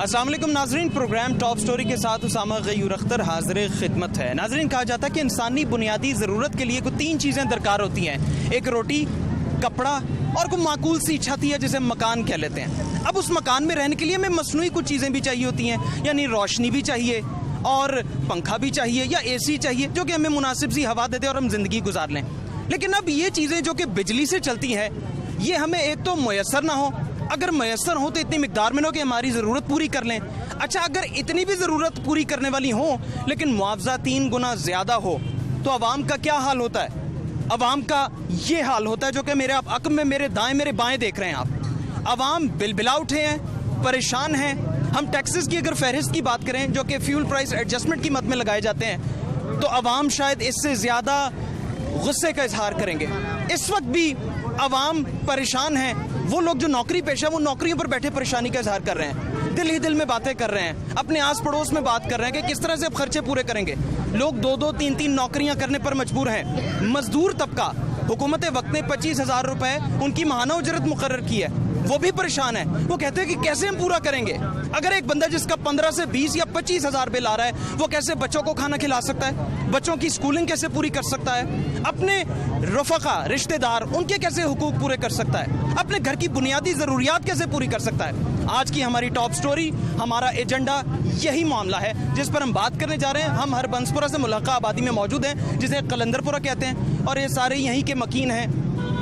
अस्सलाम वालेकुम नाजरीन, प्रोग्राम टॉप स्टोरी के साथ उसामा गयूर अख्तर हाजिर खिदमत है। नाजरीन, कहा जाता है कि इंसानी बुनियादी ज़रूरत के लिए कुछ 3 चीज़ें दरकार होती हैं, एक रोटी, कपड़ा और कोई माकूल सी छत है जिसे मकान कह लेते हैं। अब उस मकान में रहने के लिए हमें मसनूई कुछ चीज़ें भी चाहिए होती हैं, यानी रोशनी भी चाहिए और पंखा भी चाहिए या AC चाहिए जो कि हमें मुनासिब सी हवा देते और हम ज़िंदगी गुजार लें। लेकिन अब ये चीज़ें जो कि बिजली से चलती हैं, ये हमें एक तो मैसर ना हो, अगर मैसर हो तो इतनी मिकदार में ना हो कि हमारी ज़रूरत पूरी कर लें। अच्छा, अगर इतनी भी ज़रूरत पूरी करने वाली हो लेकिन मुआवजा 3 गुना ज़्यादा हो तो आवाम का क्या हाल होता है? आवाम का ये हाल होता है जो कि मेरे आप अक़ब में मेरे दाएं मेरे बाएं देख रहे हैं आप। आवाम बिलबिला उठे हैं, परेशान हैं। हम टैक्सेस की अगर फहरिस्त की बात करें जो कि फ्यूल प्राइस एडजस्टमेंट की मद में लगाए जाते हैं तो आवाम शायद इससे ज़्यादा गुस्से का इजहार करेंगे। इस वक्त भी आवाम परेशान है। वो लोग जो नौकरी पेशा वो नौकरियों पर बैठे परेशानी का इजहार कर रहे हैं, दिल ही दिल में बातें कर रहे हैं, अपने आस पड़ोस में बात कर रहे हैं कि किस तरह से अब खर्चे पूरे करेंगे। लोग 2-2, 3-3 नौकरियां करने पर मजबूर हैं। मजदूर तबका, हुकूमत वक्त ने 25,000 रुपए उनकी माहाना उजरत मुकर्रर की है, वो भी परेशान है। वो कहते हैं कि कैसे हम पूरा करेंगे। अगर एक बंदा जिसका 15 से 20 या 25,000 बिल आ रहा है वो कैसे बच्चों को खाना खिला सकता है, बच्चों की स्कूलिंग कैसे पूरी कर सकता है, अपने रफ़क़ा रिश्तेदार उनके कैसे हुकूक पूरे कर सकता है, अपने घर की बुनियादी ज़रूरियात कैसे पूरी कर सकता है। आज की हमारी टॉप स्टोरी, हमारा एजेंडा यही मामला है जिस पर हम बात करने जा रहे हैं। हम हरबंसपुरा से मुल्का आबादी में मौजूद हैं जिसे कलंदरपुरा कहते हैं और ये सारे यहीं के मकीन हैं,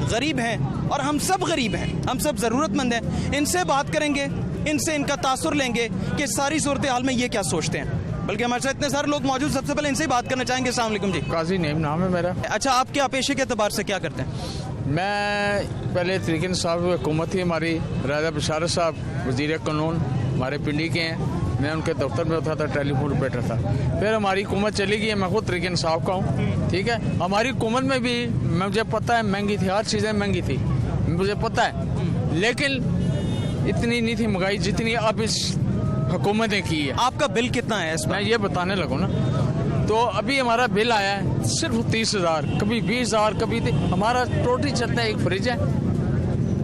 गरीब हैं और हम सब गरीब हैं, हम सब ज़रूरतमंद हैं। इनसे बात करेंगे, इनसे इनका तासुर लेंगे कि सारी सूरत हाल में ये क्या सोचते हैं। बल्कि हमारे साथ इतने सारे लोग मौजूद, सबसे पहले इनसे ही बात करना चाहेंगे। अस्सलाम वालेकुम जी। काजी नेम नाम है मेरा। अच्छा, आप क्या पेशे के एतबार से क्या करते हैं? मैं पहले तरीक़े साहब हुकूमत थी हमारी, राजा बशारत साहब वज़ीर कानून हमारे पिंडी के हैं, मैं उनके दफ्तर में होता था, टेलीफोन ऑपरेटर था। फिर हमारी हुकूमत चली गई है, मैं खुद तरीक़े साहब का हूँ, ठीक है। हमारी हुकूमत में भी मुझे पता है महंगी थी, हर चीज़ें महंगी थी, मुझे पता है, लेकिन इतनी नहीं थी महंगाई जितनी अब इस हुकूमत ने की है। आपका बिल कितना है इसमें? मैं ये बताने लगूँ ना, तो अभी हमारा बिल आया है सिर्फ 30,000, कभी 20,000, कभी हमारा टोटली चलता है। एक फ्रिज है।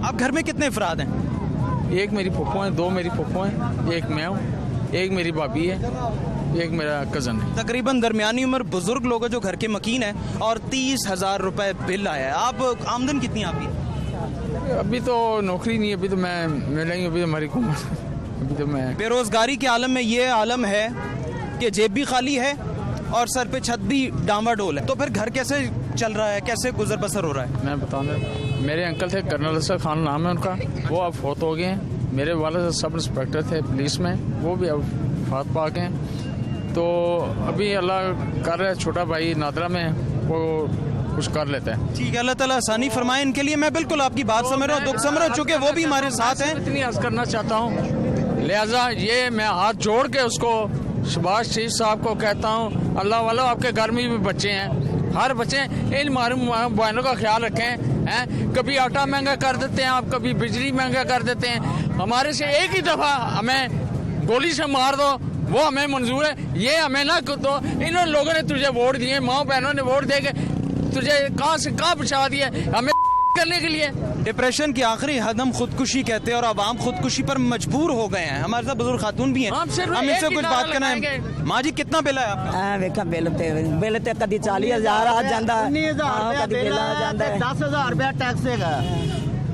आप घर में कितने अफराद हैं? एक मेरी फुफ्फो है, 2 मेरी फुफ्फो हैं, एक मैं हूँ, एक मेरी भाभी है, एक मेरा कज़न है। तकरीबन दरमियानी उम्र बुजुर्ग लोग हैं जो घर के मकीन है और 30,000 रुपए बिल आया है। आप आमदन कितनी है आपकी? अभी तो नौकरी नहीं है, अभी तो मैं मिलेंगे, अभी हमारी उम्र, अभी तो मैं बेरोजगारी के आलम में ये आलम है कि जेब भी खाली है और सर पे छत भी डांवाडोल है। तो फिर घर कैसे चल रहा है, कैसे गुजर बसर हो रहा है? मैं बताऊँ, मेरे अंकल थे, कर्नल असद खान नाम है उनका, वो अब फौत हो गए हैं। मेरे वालिद सब इंस्पेक्टर थे पुलिस में, वो भी अब फात पा गए हैं। तो अभी अल्लाह कर रहा है, छोटा भाई नादरा में वो कुछ कर लेता है। ठीक है, अल्लाह ताला आसानी फरमाए इनके लिए। मैं बिल्कुल आपकी बात समझ रहा हूँ, दुख समझ रहा हूँ, चूँकि वो भी हमारे साथ हैं। इतनी अर्ज करना चाहता हूँ, लिहाजा ये मैं हाथ जोड़ के उसको शहबाज शरीफ साहब को कहता हूँ, अल्लाह वाला आपके घर में भी बच्चे हैं, हर बच्चे इन मारूम बहनों का ख्याल रखें हैं। कभी आटा महंगा कर देते हैं आप, कभी बिजली महंगा कर देते हैं। हमारे से एक ही दफ़ा हमें गोली से मार दो, वो हमें मंजूर है, ये हमें ना दो। इन लोगों ने तुझे वोट दिए, माँ बहनों ने वोट दे के तुझे कहाँ से कहाँ पहुँचा दिया हमें करने के लिए। डिप्रेशन की आखिरी हद हम खुदकुशी कहते हैं और आवाम खुदकुशी पर मजबूर हो गए हैं। हमारे साथ बुजुर्ग खातून भी हैं, हम इनसे कुछ बात करना है। माँ जी, कितना बिल है आपका? वेखा बिल ते कदी 40,000 आ जाता है, 19,000 बिल आ जाता है, 10,000 रुपया टैक्स है,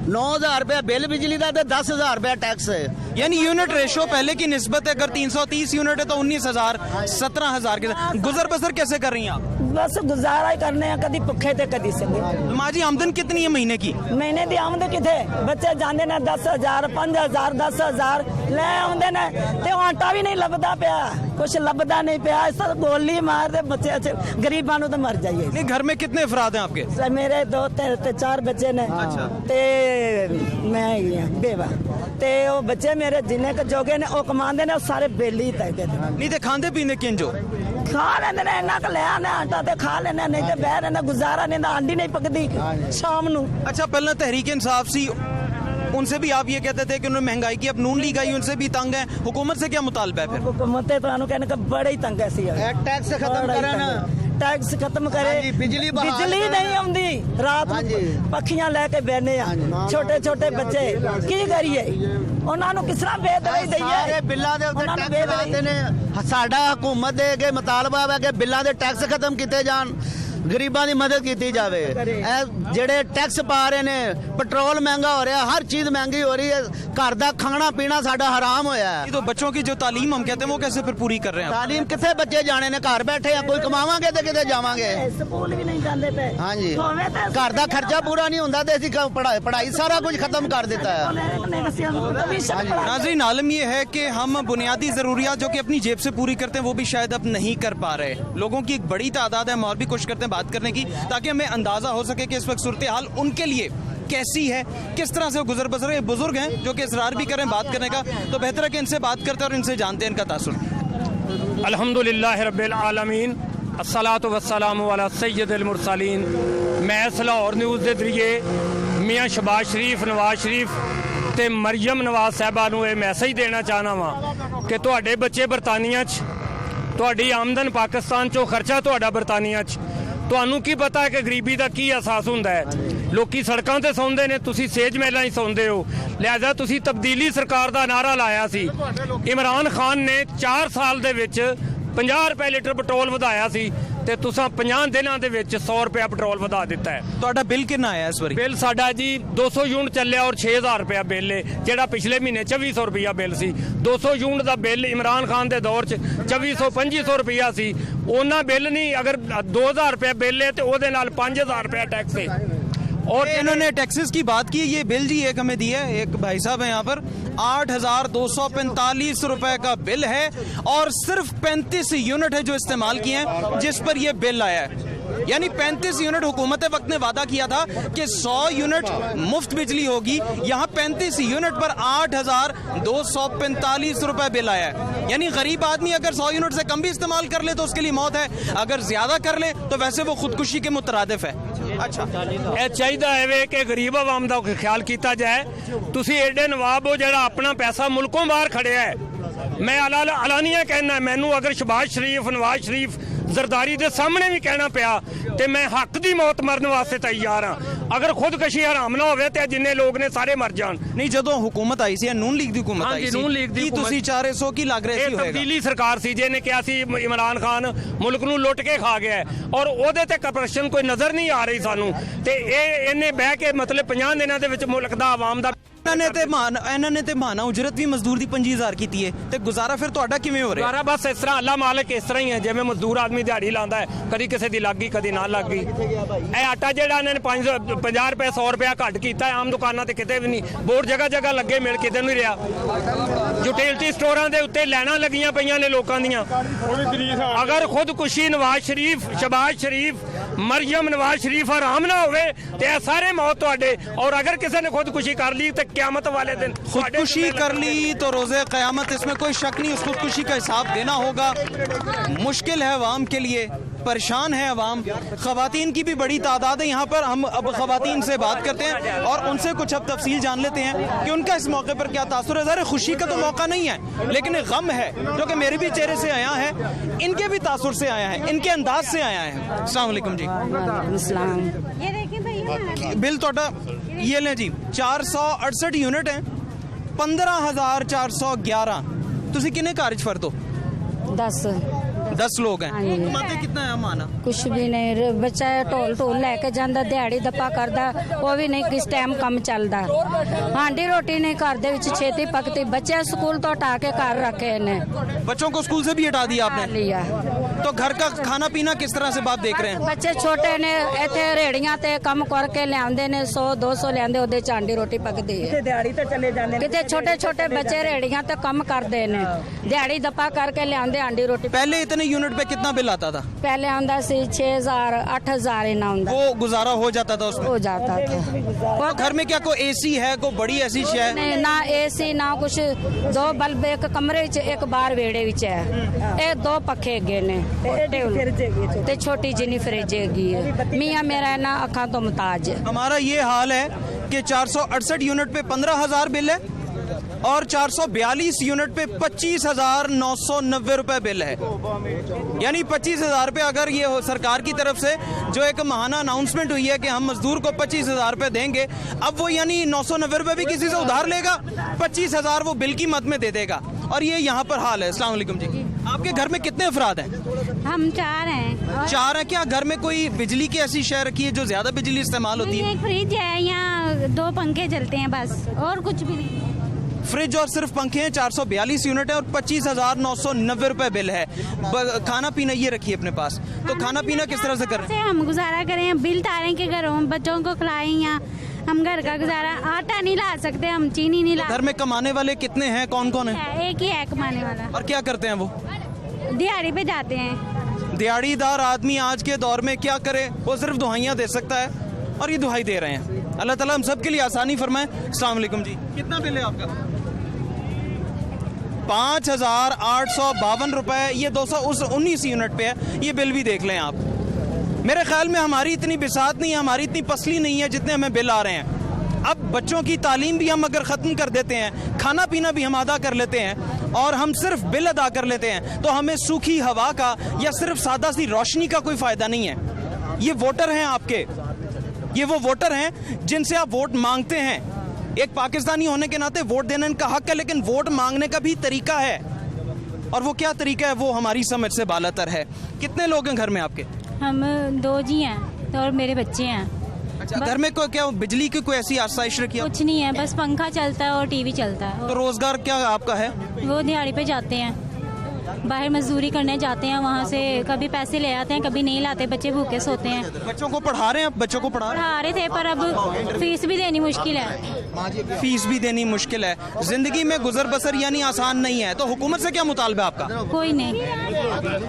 9,000 रुपया बिल बिजली का, 10,000 रुपया टैक्स है। यानी यूनिट रेशो पहले की निस्बत है, अगर 330 यूनिट है तो 19,000 17,000 के गुजर बसर कैसे कर रही हैं आप? बस गुजारा ही करने हैं, कदी भुखे थे कदी संगे। माँ जी, आमदन कितनी है महीने की? महीने की आमदन किथे, बच्चे जाते ने 10,000 5,000 10,000 ले आते ने, ते आटा भी नहीं लभदा पिया, कुछ लभदा नहीं पिया। इस गोली मार दे बच्चे अच्छे गरीबां तो मर जाइए। नहीं, घर में कितने अफराद हैं आपके? मेरे 2 ते 4 बच्चे ने, ते मैं ही हां बेवा, ते वो बच्चे मेरे जिन्ने के जोगे ने वो कमांदे ने, सारे बेली तक नहीं ते खांदे पींदे किन जो खा लेंदे ने, इन्ना क ले आने आटा ते खा लेने, नहीं ते बह रहने, गुजारा नहीं, आंडी नहीं पकदी शाम नू। अच्छा, पहले तहरीक इंसाफ सी, उनसे भी आप ये कहते थे कि उन्होंने महंगाई की, अब नून लीग आई, उनसे भी तंग है। हुकूमत से क्या मुतालबा है फिर? हुकूमत तो कहने का बड़े ही तंग है, टैक्स खत्म करा ना, टैक्स खत्म करे। हाँ जी, बिजली बहाल बिजली करे। नहीं आउंदी, रात हाँ जी। पखियां लेके बहने छोटे छोटे बच्चे की करिए, ਉਹਨਾਂ ਨੂੰ ਕਿਸ ਤਰ੍ਹਾਂ ਬੇਦਵਾਈ ਸਾਰੇ ਦਈਏ। ਬਿੱਲਾਂ ਦੇ ਉੱਤੇ ਉਹਨਾਂ ਨੂੰ ਟੈਕਸ ਲਾਤੇ ਨੇ। ਸਾਡਾ ਹਕੂਮਤ ਦੇ ਅੱਗੇ ਮੁਤਾਲਬਾ ਹੈ ਕਿ ਬਿੱਲਾਂ ਦੇ ਟੈਕਸ ਖਤਮ ਕੀਤੇ ਜਾਣ, ਗਰੀਬਾਂ ਦੀ ਮਦਦ ਕੀਤੀ ਜਾਵੇ। ਇਹ ਜਿਹੜੇ ਟੈਕਸ ਪਾ ਰਹੇ ਨੇ, ਪੈਟਰੋਲ महंगा हो रहा है, हर चीज महंगी हो रही है, घर का खाना पीना साडा हराम होया है। तो बच्चों की जो तालीम हम कहते हैं वो कैसे फिर पूरी कर रहे हैं आप? तालीम कितने बच्चे जाने ने, घर बैठे हैं, कोई कमावांगे तो किते जावांगे। ਸਕੂਲ ਵੀ ਨਹੀਂ ਜਾਂਦੇ ਪਏ। हाँ जी, ਹੋਵੇ ਤਾਂ घर का खर्चा पूरा नहीं होता तो ਅਸੀਂ पढ़ाई सारा कुछ खत्म कर देता है। नाज़रीन, आलम ये है कि हम बुनियादी ज़रूरियात जो कि अपनी जेब से पूरी करते हैं वो भी शायद अब नहीं कर पा रहे। लोगों की एक बड़ी तादाद है, हम और भी कोशिश करते हैं बात करने की ताकि हमें अंदाज़ा हो सके कि इस वक्त सूरत हाल उनके लिए कैसी है, किस तरह से वो गुजर बसर है। बुजुर्ग हैं जो कि इसरार भी करें बात करने का, तो बेहतर है कि इनसे बात करते हैं और इनसे जानते हैं इनका तासुर। अल्हम्दुलिल्लाह रब्बिल आलमीन, अस्सलातु वस्सलामु अला सय्यदिल मुरसलीन। मैं लाहौर न्यूज़ के जरिए मियाँ शहबाज शरीफ, नवाज शरीफ ते मरियम नवाज साहबा नूं ये मैसेज देना चाहना वा कि तुहाडे बच्चे बरतानिया तुहाडी आमदन पाकिस्तान चों, खर्चा तुहाडा बरतानिया ਤੁਹਾਨੂੰ ਕੀ ਪਤਾ ਹੈ ਕਿ ਗਰੀਬੀ ਦਾ ਕੀ ਅਹਿਸਾਸ ਹੁੰਦਾ ਹੈ। ਲੋਕੀ ਸੜਕਾਂ ਤੇ ਸੌਂਦੇ ਨੇ, ਤੁਸੀਂ ਸੇਜ ਮਹਿਲਾਂ ਹੀ ਸੌਂਦੇ ਹੋ। ਲਿਹਾਜ਼ਾ ਤੁਸੀਂ ਤਬਦੀਲੀ ਸਰਕਾਰ ਦਾ ਨਾਰਾ ਲਾਇਆ ਸੀ। ਇਮਰਾਨ ਖਾਨ ਨੇ 4 ਸਾਲ ਦੇ ਵਿੱਚ 50 ਰੁਪਏ ਲੀਟਰ ਪੈਟਰੋਲ ਵਧਾਇਆ ਸੀ ਤੇ ਤੁਸੀਂ 50 ਦਿਨਾਂ ਦੇ ਵਿੱਚ 100 ਰੁਪਏ ਪੈਟਰੋਲ ਵਧਾ ਦਿੱਤਾ ਹੈ। ਤੁਹਾਡਾ ਬਿੱਲ ਕਿੰਨਾ ਆਇਆ ਇਸ ਵਾਰੀ? ਬਿੱਲ ਸਾਡਾ ਜੀ 200 ਯੂਨਿਟ ਚੱਲਿਆ ਔਰ 6000 ਰੁਪਏ ਬਿੱਲ ਹੈ, ਜਿਹੜਾ ਪਿਛਲੇ ਮਹੀਨੇ 2400 ਰੁਪਇਆ ਬਿੱਲ ਸੀ। 200 ਯੂਨਿਟ ਦਾ ਬਿੱਲ ਇਮਰਾਨ ਖਾਨ ਦੇ ਦੌਰ 'ਚ 2400-2500 ਰੁਪਇਆ ਸੀ। ਉਹਨਾਂ ਬਿੱਲ नहीं, अगर 2000 रुपये बिल है तो वो नाल 5000 रुपया टैक्स है। और इन्होंने टैक्सेस की बात की, ये बिल जी एक हमें दिया है, एक भाई साहब है यहाँ पर, 8245 रुपए का बिल है और सिर्फ 35 यूनिट है जो इस्तेमाल किए हैं जिस पर यह बिल आया है। यानी 35 यूनिट हुकूमत वक्त ने वादा किया था कि 100 यूनिट मुफ्त बिजली होगी, यहाँ 35 यूनिट पर 8245 रुपए बिल आया है। यानी गरीब आदमी अगर 100 यूनिट से कम भी इस्तेमाल कर ले तो उसके लिए मौत है, अगर ज्यादा कर ले तो वैसे वो खुदकुशी के मुतरादिफ है। अच्छा, ਇਹ ਚਾਹੀਦਾ ਹੈ ਕਿ ਗਰੀਬ ਆਵਾਮ ਦਾ ਖਿਆਲ ਕੀਤਾ ਜਾਏ। ਤੁਸੀਂ ਐਡੇ ਨਵਾਬ ਹੋ ਜਿਹੜਾ ਆਪਣਾ ਪੈਸਾ ਮੁਲਕੋਂ ਬਾਹਰ ਖੜਿਆ ਹੈ। ਮੈਂ ਅਲਾਨੀਆ ਕਹਿਣਾ, ਮੈਨੂੰ ਅਗਰ ਸ਼ਹਬਾਜ਼ ਸ਼ਰੀਫ, ਨਵਾਜ਼ ਸ਼ਰੀਫ, ਜ਼ਰਦਾਰੀ ਦੇ ਸਾਹਮਣੇ ਵੀ ਕਹਿਣਾ ਪਿਆ ਤੇ ਮੈਂ ਹੱਕ ਦੀ ਮੌਤ ਮਰਨ ਵਾਸਤੇ ਤਿਆਰ ਹਾਂ। ਅਗਰ ਖੁਦਕਸ਼ੀ ਹਰਾਮ ਨਾ ਹੋਵੇ ਤੇ ਜਿੰਨੇ ਲੋਕ ਨੇ ਸਾਰੇ ਮਰ ਜਾਣ। नहीं जो हुकूमत आई सी, नून लीग दी हुकूमत हाँ आई जी, सी, नून लीग दी की तुसी चाह रहे सो की लग रहे ਇਹ सी होएगा? ਤਬਦੀਲੀ ਸਰਕਾਰ ਸੀ ਜਿਹਨੇ ਕਿਹਾ ਸੀ ਇਮਰਾਨ ਖਾਨ ਮੁਲਕ ਨੂੰ ਲੁੱਟ ਕੇ ਖਾ ਗਿਆ ਹੈ ਔਰ ਉਹਦੇ ਤੇ ਕਰਪਸ਼ਨ ਕੋਈ ਨਜ਼ਰ ਨਹੀਂ ਆ ਰਹੀ ਸਾਨੂੰ ਤੇ ਇਹਨੇ ਬਹਿ ਕੇ ਮਤਲਬ 50 ਦਿਨਾਂ ਦੇ ਵਿੱਚ ਮੁਲਕ ਦਾ ਆਵਾਮ ਦਾ ਇਹਨਾਂ ਨੇ ਤੇ ਮਾਨਾ ਉਜਰਤ ਵੀ ਮਜ਼ਦੂਰ ਦੀ 25000 ਕੀਤੀ ਹੈ ਤੇ ਗੁਜ਼ਾਰਾ ਫਿਰ ਤੁਹਾਡਾ ਕਿਵੇਂ ਹੋ ਰਿਹਾ? ਸਾਰਾ ਬਸ ਇਸ ਤਰ੍ਹਾਂ ਅੱਲਾ ਮਾਲਕ ਇਸ ਤਰ੍ਹਾਂ ਹੀ ਹੈ, ਜਿਵੇਂ ਮਜ਼ਦੂਰ ਆਦਮੀ ਦਿਹਾੜੀ ਲਾਉਂਦਾ ਹੈ, ਕਦੀ ਕਿਸੇ ਦੀ ਲੱਗ ਗਈ ਕਦੀ ਨਾ ਲੱਗ ਗਈ। ਇਹ ਆਟਾ ਜਿਹੜਾ ਇਹਨਾਂ ਨੇ 50 ਰੁਪਏ 100 ਰੁਪਏ ਘੱਟ ਕੀਤਾ ਹੈ, ਆਮ ਦੁਕਾਨਾਂ ਤੇ ਕਿਤੇ ਵੀ ਨਹੀਂ, ਬੋਰਡ ਜਗ੍ਹਾ ਜਗ੍ਹਾ ਲੱਗੇ, ਮਿਲ ਕਿਤੇ ਨਹੀਂ ਰਿਹਾ। ਯੂਟਿਲਿਟੀ ਸਟੋਰਾਂ ਦੇ ਉੱਤੇ ਲੈਣਾ ਲੱਗੀਆਂ ਪਈਆਂ ਨੇ ਲੋਕਾਂ ਦੀਆਂ। ਅਗਰ ਖੁਦਕੁਸ਼ੀ ਨਵਾਜ਼ ਸ਼ਰੀਫ, ਸ਼ਹਬਾਜ਼ ਸ਼ਰੀਫ, ਮਰੀਮ ਨਵਾਜ਼ ਸ਼ਰੀਫ ਹਰਾਮ ਨਾ ਹੋਵੇ ਤੇ ਇਹ ਸਾਰੇ ਮੌਤ ਤੁਹਾਡੇ। ਔਰ ਅगर किसी ने खुदकुशी कर ली तो क़यामत वाले दिन खुदकुशी कर ली तो रोज़े क़यामत, इसमें कोई शक नहीं, उस खुदकुशी का हिसाब देना होगा। मुश्किल है अवाम के लिए, परेशान है अवाम। ख़वातीन की भी बड़ी तादाद है यहाँ पर। हम अब ख़वातीन से बात करते हैं और उनसे कुछ अब तफसील जान लेते हैं कि उनका इस मौके पर क्या तासुर है। ज़रा खुशी का तो मौका नहीं है लेकिन गम है जो कि मेरे भी चेहरे से आया है, इनके भी तासुर से आया है, इनके अंदाज से आया है। अस्सलाम वालेकुम जी। ये देखिए भैया, बिल तोड़ा ये लें जी, 468 यूनिट है, 15411। तुसी किन्ने घर च फर्द हो? 10 लोग हैं। कमाते कितना है माना? कुछ भी नहीं, बच्चा ढोल ढोल लैके जांदा, दिहाड़ी दप्पा करदा, वो भी नहीं किस टाइम कम चलदा। हांडी रोटी नहीं घर दे विच छेती पकती, बच्चे स्कूल तो हटा के घर रखे ने। बच्चों को स्कूल से भी हटा दिया आपने? लिया। तो घर का खाना पीना किस तरह से बाप देख रहे हैं? बच्चे छोटे ने, इत्थे रेहड़ियां ते कम करके लियांदे ने, 100-200 लियांदे, ओदे च हांडी रोटी पकदी है। ਦਿਹਾੜੀ ਤੇ ਚਲੇ ਜਾਂਦੇ ਨੇ। किते छोटे छोटे बच्चे रेहड़ियां ते कम करदे ने, दिहाड़ी दप्पा करके लियांदे हांडी रोटी। पहले इतने यूनिट पे कितना बिल आता था? पहले आंदा सी 6000-8000 इना आंदा, वो गुजारा हो जाता था उसमें? हो जाता था। तो घर में क्या कोई एसी है, कोई बड़ी ऐसी शय है? नहीं, ना एसी ना कुछ, 2 बल्ब एक कमरे विच, एक बाहर वेड़े विच है। ये 2 पखे अगे ने ते छोटी जिनी फ्रिज हैगी है। मियां मेरा ना अखां तो मुताज है। हमारा ये हाल है कि 468 यूनिट पे 15000 बिल है और 442 यूनिट पे 25,990 रुपए बिल है। यानी 25,000 रुपये अगर ये हो सरकार की तरफ से जो एक महाना अनाउंसमेंट हुई है कि हम मजदूर को 25,000 रुपये देंगे, अब वो यानी 990 रुपये भी किसी से उधार लेगा, 25,000 वो बिल की मद में दे देगा। और ये यहाँ पर हाल है। अस्सलाम वालेकुम जी, आपके घर में कितने अफराद हैं? हम 4 हैं। 4 हैं। क्या घर में कोई बिजली की ऐसी शय रखी है जो ज्यादा बिजली इस्तेमाल होती है? एक फ्रिज है, यहाँ 2 पंखे चलते हैं बस, और कुछ भी नहीं। फ्रिज और सिर्फ पंखे हैं, 442 यूनिट है और 25,990 रुपए बिल है। खाना पीना ये रखिए अपने पास, तो खाना पीना किस तरह से कर रहे हैं? हम गुजारा करें, बिल तारें के घरों में बच्चों को खिलाएं, या हम घर का गुजारा, आटा नहीं ला सकते हम, चीनी नहीं ला। घर में कमाने वाले कितने हैं, कौन कौन है? एक ही है कमाने वाला। और क्या करते हैं वो? दिहाड़ी पे जाते हैं। दिहाड़ीदार आदमी आज के दौर में क्या करे, वो सिर्फ दुहाइयाँ दे सकता है और ये दुहाई दे रहे हैं। अल्लाह ताला हम सब के लिए आसानी फरमाए। अस्सलाम वालेकुम जी, कितना बिल है आपका? 5,852 रुपए। ये 219 यूनिट पे है। ये बिल भी देख लें आप। मेरे ख्याल में हमारी इतनी बिसात नहीं है, हमारी इतनी पसली नहीं है जितने हमें बिल आ रहे हैं। अब बच्चों की तालीम भी हम अगर ख़त्म कर देते हैं, खाना पीना भी हम अदा कर लेते हैं और हम सिर्फ बिल अदा कर लेते हैं, तो हमें सूखी हवा का या सिर्फ सादा सी रोशनी का कोई फ़ायदा नहीं है। ये वोटर हैं आपके, ये वो वोटर हैं जिनसे आप वोट मांगते हैं। एक पाकिस्तानी होने के नाते वोट देना इनका हक है, लेकिन वोट मांगने का भी तरीका है, और वो क्या तरीका है वो हमारी समझ से बालातर है। कितने लोग हैं घर में आपके? हम 2 जी हैं और मेरे बच्चे हैं। अच्छा, घर में कोई क्या बिजली की कोई ऐसी आसाइश रखी है? कुछ नहीं है, बस पंखा चलता है और टीवी चलता है। तो रोजगार क्या आपका है? वो दिहाड़ी पे जाते हैं, बाहर मजदूरी करने जाते हैं, वहाँ से कभी पैसे ले आते हैं, कभी नहीं लाते, बच्चे भूखे सोते हैं। बच्चों को पढ़ा रहे हैं? बच्चों को पढ़ा रहे थे, पर अब फीस भी देनी मुश्किल है। फीस भी देनी मुश्किल है। जिंदगी में गुजर बसर यानी आसान नहीं है। तो हुकूमत से क्या मुतालबा आपका? कोई नहीं,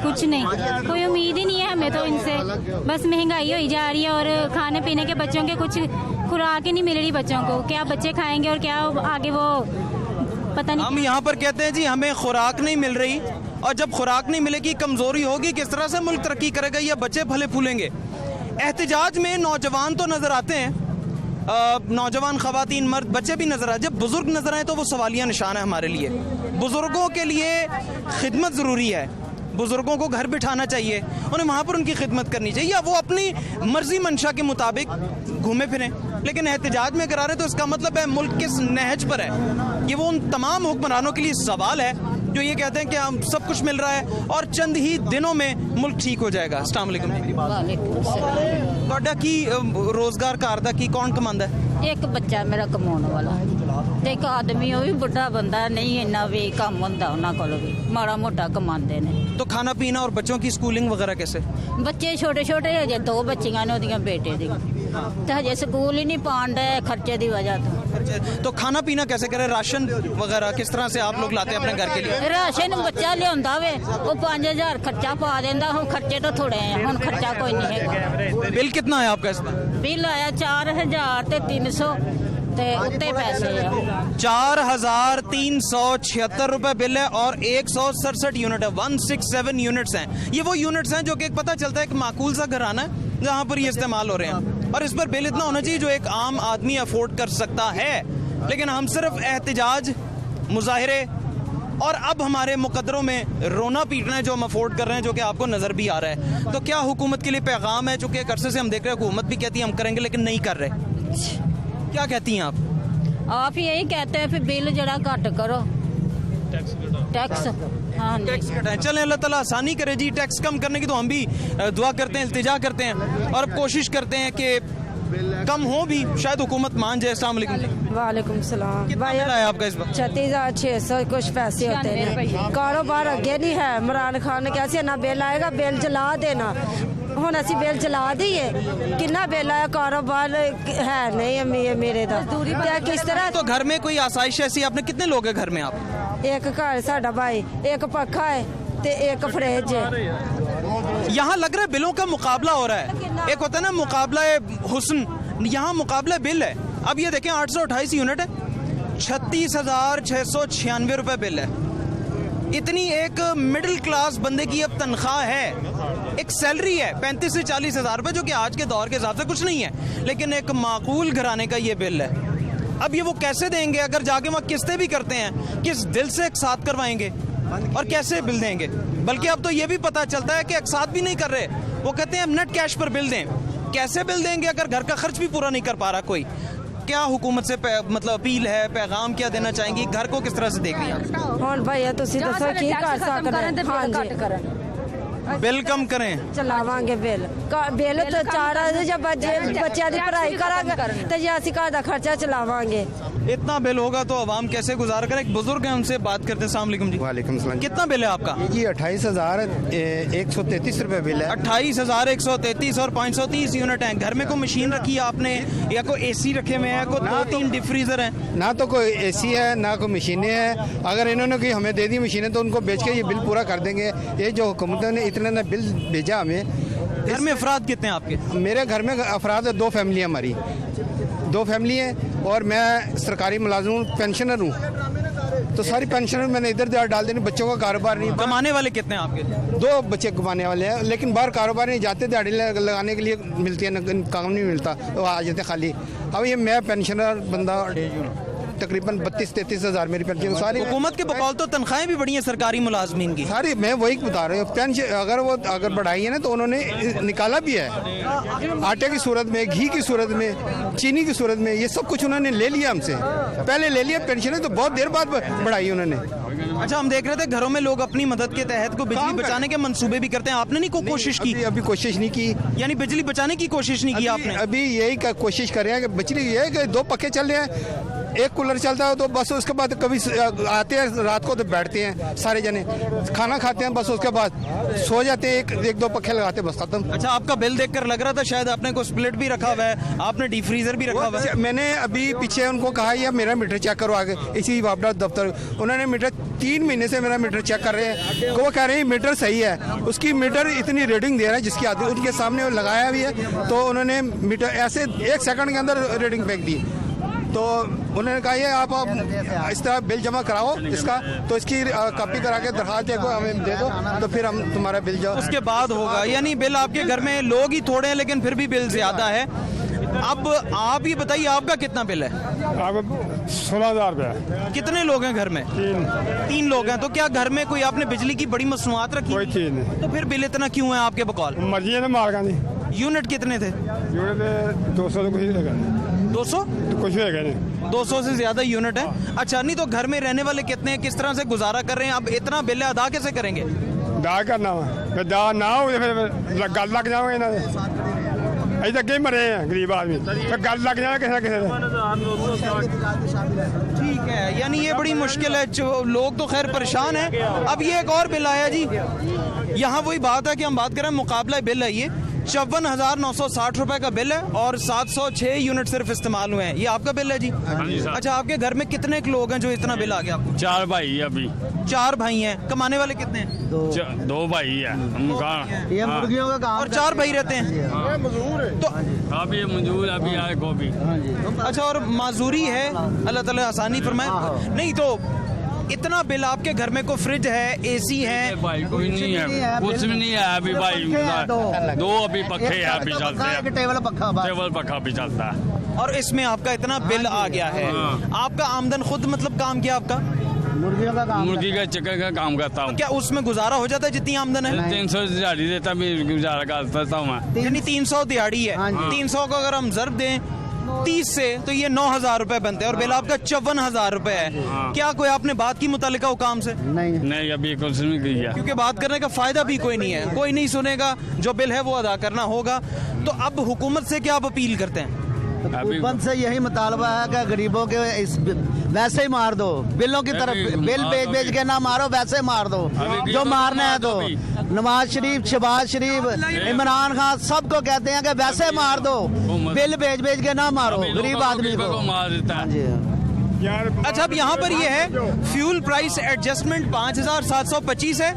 कुछ नहीं, कोई उम्मीद ही नहीं है हमें तो इनसे। बस महंगाई हुई जा रही है और खाने पीने के बच्चों के कुछ खुराक ही नहीं मिल रही बच्चों को। क्या बच्चे खाएंगे और क्या आगे वो पता नहीं। हम यहाँ पर कहते हैं जी हमें खुराक नहीं मिल रही, और जब खुराक नहीं मिलेगी, कमजोरी होगी, किस तरह से मुल्क तरक्की करेगा या बच्चे फले फूलेंगे? एहतजाज में नौजवान तो नजर आते हैं, नौजवान खवातीन मर्द बच्चे भी नजर आते, जब बुजुर्ग नजर आए तो वो सवालिया निशान है हमारे लिए। बुजुर्गों के लिए खिदमत ज़रूरी है, बुजुर्गों को घर बिठाना चाहिए, उन्हें वहाँ पर उनकी खिदमत करनी चाहिए, या वो अपनी मर्जी मंशा के मुताबिक घूमे फिरें। लेकिन एहतजाज में करा रहे तो इसका मतलब है मुल्क किस नहज पर है। ये वो उन तमाम हुक्मरानों के लिए सवाल है जो ये कहते हैं कि हम सब कुछ मिल रहा है और चंद ही दिनों में मुल्क ठीक हो जाएगा। अस्सलाम वालेकुम जी, ਤੁਹਾਡਾ ਕੀ रोजगार कार दा की कौन कमांदा है? एक बच्चा मेरा कमाने वाला, एक आदमी वो भी बुढ़ा बंदा, नहीं इन्ना भी काम होंदा उन्हां कोल, भी माड़ा मोटा कमांदे ने। तो खाना पीना और बच्चों की स्कूलिंग वगैरह कैसे? बच्चे छोटे छोटे हजे 2 बच्चियां ने ओदियां बेटे दी, ते हजे स्कूल ही नहीं पाण दे खर्चे दी वजह तो खाना पीना कैसे करें? राशन वगैरह किस तरह से आप लोग लाते हैं अपने घर के लिए? राशन बच्चा लियादा वे, वो 5,000 खर्चा पा देंदा। हुण खर्चे तो थोड़े हैं, हुण खर्चा कोई नहीं है। बिल कितना है आपका इसमें? बिल आया 4,300 ते उत्ते पैसे है। 4,376 रुपए बिल है और 167 यूनिट है, 167 यूनिट्स हैं। ये वो यूनिट्स हैं जो कि पता चलता है एक माकूल सा घराना है जहाँ पर ये इस्तेमाल हो रहे हैं, और इस पर बिल इतना होना चाहिए जो एक आम आदमी अफोर्ड कर सकता है। लेकिन हम सिर्फ एहतजाज, मुजाहिरे और अब हमारे मुकद्दरों में रोना पीटना है जो हम अफोर्ड कर रहे हैं, जो कि आपको नजर भी आ रहा है। तो क्या हुकूमत के लिए पैगाम है? चूंकि एक अरसे से हम देख रहे हैं हुकूमत भी कहती है हम करेंगे लेकिन नहीं कर रहे, क्या कहती हैं आप? यही कहते हैं फिर बिल जरा घट करो, टैक्स। हाँ टैक्स घटाएं। चलें, अल्लाह ताला आसानी करे जी। टैक्स कम करने की तो हम भी दुआ करते हैं, इल्तिजा करते हैं और अब कोशिश करते हैं कि कम हो भी, शायद हुकूमत मान जाए। अस्सलाम वालेकुम। वालेकुम सलाम। कितना बिल आया आपका इस बार? 36,600 कुछ पैसे होते हैं। कारोबार अगे नहीं है। इमरान खान ने कैसे ना बिल आएगा, बिल जला देना। ਹੁਣ ਅਸੀਂ ਬਿੱਲ ਚਲਾ ਦਈਏ, ਕਿੰਨਾ ਬਿੱਲ ਆਇਆ, ਕਾਰੋਬਾਰ है नहीं मेरे दा। क्या किस तरह? तो घर में कोई आसाइश ऐसी? आपने कितने लोग हैं घर में आप? एक घर साडा भाई, एक पक्खा है ते एक फ्रिज है। यहाँ लग रहा है बिलों का मुकाबला हो रहा है। एक होता है ना मुकाबला हुस्न, यहाँ मुकाबला बिल है। अब ये देखें 828 यूनिट है, 36,696 रुपए बिल है। इतनी एक मिडिल क्लास बंदे की अब तनख्वाह है, एक सैलरी है 35 से 40 हज़ार रुपये, जो कि आज के दौर के हिसाब से कुछ नहीं है, लेकिन एक माकूल घराने का ये बिल है। अब ये वो कैसे देंगे? अगर जाके वहाँ किस्तें भी करते हैं, किस दिल से एक साथ करवाएंगे और कैसे बिल देंगे? बल्कि अब तो ये भी पता चलता है कि एक साथ भी नहीं कर रहे, वो कहते हैं हम नेट कैश पर बिल दें। कैसे बिल देंगे अगर घर का खर्च भी पूरा नहीं कर पा रहा कोई? क्या हुकूमत से मतलब अपील है, पैगाम क्या देना चाहेंगी? घर को किस तरह से देख लिया? ਹੁਣ ਭਾਈਆ ਤੁਸੀਂ ਦੱਸੋ ਕੀ ਕਰ ਸਕਦੇ ਹਾਂਜੀ बिल कम करें। ਚਲਾਵਾਂਗੇ ਬਿੱਲ ਬਿੱਲ ਤਾਂ 4000 ਜਦ ਬੱਚਿਆਂ ਦੀ ਪੜ੍ਹਾਈ ਕਰਾਂਗੇ ਤੇ ਜੇ ਅਸੀਂ ਘਰ ਦਾ ਖਰਚਾ ਚਲਾਵਾਂਗੇ। इतना बिल होगा तो आवाम कैसे गुजार करे? एक बुजुर्ग है, उनसे बात करते हैं। अस्सलाम वालेकुम जी। वालेकुम सलाम। कितना बिल है आपका? जी 28,133 रुपए बिल है। 28,133 और 530 यूनिट है। घर में कोई मशीन रखी है आपने या कोई एसी रखे हुए हैं? कोई 2-3 डीप फ्रीजर है? ना तो कोई एसी है ना कोई मशीनें हैं। अगर इन्होंने कोई हमें दे दी मशीनें तो उनको बेच के ये बिल पूरा कर देंगे। ये जो हुकूमत ने इतने ना बिल भेजा हमें। घर में अफराद कितने हैं आपके? मेरे घर में अफराद 2 फैमिली हमारी, 2 फैमिली है और मैं सरकारी मुलाजिम हूँ, पेंशनर हूँ। तो सारी पेंशन मैंने इधर डाल देनी। बच्चों का कारोबार नहीं। कमाने वाले कितने हैं आपके? 2 बच्चे कमाने वाले हैं, लेकिन बाहर कारोबार नहीं जाते, दिहाड़ी लगाने के लिए मिलती है, काम नहीं मिलता, वो आ जाते खाली। अब ये मैं पेंशनर बंदा, तकरीबन 32-33 हज़ार मेरी पेंशन। सारी हुकूमत के बकौल तो तनख्वाहें भी बढ़ी हैं सरकारी मुलाजमीन की सारी। मैं वही बता रहा हूँ, पेंशन अगर बढ़ाई है ना तो उन्होंने निकाला भी है, आटे की सूरत में, घी की सूरत में, चीनी की सूरत में, ये सब कुछ उन्होंने ले लिया हमसे। पहले ले लिया पेंशन, तो बहुत देर बाद बढ़ाई उन्होंने। अच्छा, हम देख रहे थे घरों में लोग अपनी मदद के तहत को बिजली बचाने के मंसूबे भी करते हैं। आपने नहीं कोई कोशिश की? अभी कोशिश नहीं की। यानी बिजली बचाने की कोशिश नहीं की आपने? अभी यही कोशिश कर रहे हैं कि बिजली ये है कि 2 पक्के चल रहे हैं, एक कूलर चलता है, तो बस उसके बाद कभी आते हैं रात को तो बैठते हैं सारे जने, खाना खाते हैं, बस उसके बाद सो जाते हैं, एक 2 पक्के लगाते हैं, बस खत्म। अच्छा, आपका बिल देखकर लग रहा था शायद आपने कोई स्प्लिट भी रखा हुआ है, आपने डीप फ्रीजर भी रखा हुआ है। मैंने अभी पीछे उनको कहा या मेरा मीटर चेक करो आगे, इसी वापडा दफ्तर, उन्होंने मीटर 3 महीने से मेरा मीटर चेक कर रहे हैं। वो कह रहे हैं मीटर सही है, उसकी मीटर इतनी रीडिंग दे रहा है जिसकी आदि उनके सामने लगाया भी है, तो उन्होंने मीटर ऐसे 1 सेकंड के अंदर रीडिंग फेंक दी। तो उन्होंने कहा ये आप इस तरह बिल जमा कराओ इसका, तो इसकी कॉपी करा के दरखास्त देखो हमें दे दो, तो फिर हम तुम्हारा बिल जाओ उसके बाद होगा। यानी बिल आपके घर में लोग ही थोड़े हैं लेकिन फिर भी बिल ज्यादा है। अब आप ये बताइए आपका कितना बिल है? 16,000 रुपया। कितने लोग हैं घर में? 3 लोग हैं। तो क्या घर में कोई आपने बिजली की बड़ी मसनूआत रखी? कोई चीज नहीं। तो फिर बिल इतना क्यों है आपके बकौल? मर्जी है ना मालका दी। यूनिट कितने थे? यूनिट 200 तो कुछ लगा, 200 तो कुछ है नहीं, 200 से ज्यादा यूनिट है। अच्छा, नहीं तो घर में रहने वाले कितने हैं? किस तरह से गुजारा कर रहे हैं? अब इतना बिल अदा कैसे करेंगे? दा करना वा दा ना हो फिर गल लग जाओगे इन्होंने। अभी तक ही मरे हैं गरीब आदमी, फिर गल लग जाए किसी ना किसी। ठीक है, यानी ये बड़ी मुश्किल है। जो लोग तो खैर परेशान हैं। अब ये एक और बिल आया जी, यहाँ वही बात है कि हम बात कर रहे हैं मुकाबला बिल है ये 54,960 रुपए का बिल है और 706 यूनिट सिर्फ इस्तेमाल हुए हैं। ये आपका बिल है जी? अच्छा, आपके घर में कितने लोग हैं जो इतना बिल आ गया आपको? 4 भाई है अभी। 4 भाई हैं। कमाने वाले कितने हैं? 2 भाई है। ये मुर्गियों का काम और 4 भाई रहते हैं। तो अभी मंजूर अभी आए गोभी। अच्छा, और माजूरी है, अल्लाह ताला आसानी फरमाए। नहीं तो इतना बिल आपके घर में कोई फ्रिज है, एसी है? भाई कोई नहीं है, कुछ भी नहीं है अभी भाई। 2 अभी पखे है अभी चलते हैं, टेबल पखा भी चलता है। और इसमें आपका इतना बिल आ गया है। आपका आमदन खुद मतलब काम क्या आपका? मुर्गियों का काम, मुर्गी का चिकन का काम करता हूँ। क्या उसमें गुजारा हो जाता है जितनी आमदन है? 300 दिहाड़ी देता भी गुजारा करता हूँ मैं। यानी 300 दिहाड़ी है। 300 को अगर हम ज़र्ब दें 30 से तो ये 9,000 रुपए बनते हैं और बिल आपका 54,000 रुपए है। क्या कोई आपने बात की मुतालिका हुकाम से? नहीं अभी कुछ नहीं किया, क्योंकि बात करने का फायदा भी कोई नहीं है, कोई नहीं सुनेगा। जो बिल है वो अदा करना होगा। तो अब हुकूमत से क्या आप अपील करते हैं? हुकूमत से यही मुतालबा है कि गरीबों के वैसे ही मार दो, बिलों की तरफ बिल बेच के ना मारो, वैसे मार दो जो मारना है। तो नवाज शरीफ, शहबाज शरीफ, इमरान खान सबको कहते हैं कि वैसे मार दो, बिल बेच के ना मारो गरीब आदमी को मार देता है। अच्छा, अब यहाँ पर ये है फ्यूल प्राइस एडजस्टमेंट 5,725 है।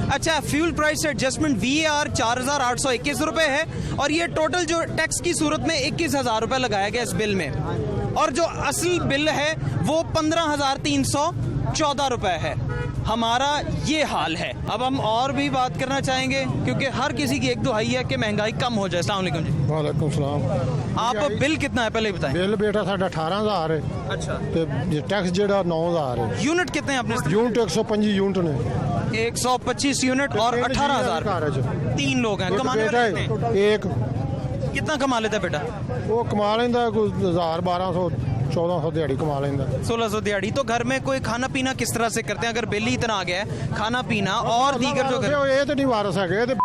अच्छा, फ्यूल प्राइस एडजस्टमेंट VAR 4,821 रुपए है और ये टोटल जो टैक्स की सूरत में 21,000 रुपए लगाया गया इस बिल में। और जो असल बिल है वो 15,314 रुपए है। हमारा ये हाल है। अब हम और भी बात करना चाहेंगे क्योंकि हर किसी की एक दुहाई है कि महंगाई कम हो जाए। अस्सलाम वालेकुम जी। वालेकुम सलाम। आप बिल कितना है पहले ही बताएं। बिल बेटा साਡਾ 18000 है। अच्छा, ਤੇ टैक्स ਜਿਹੜਾ 9000 है। यूनिट कितने हैं अपने? यूनिट 125 यूनिट ने। 125 यूनिट और 18,000। ਘਰ 'ਚ 3 लोग हैं। कमाने बेटा वाले कितने हैं? एक कितना कमा लेता है बेटा? ਉਹ ਕਮਾ ਲੈਂਦਾ ਕੋਈ 1000 1200 1400 ਦਿਹਾੜੀ ਕਮਾ ਲੈਂਦਾ। 1600 दिहाड़ी। तो घर में कोई खाना पीना किस तरह से करते हैं अगर बिल ही इतना आ गया है? खाना पीना और दीगर जो घर ਇਹ ਤੇ ਨਹੀਂ ਵਾਰਸ ਹੈਗੇ, ਇਹ ਤੇ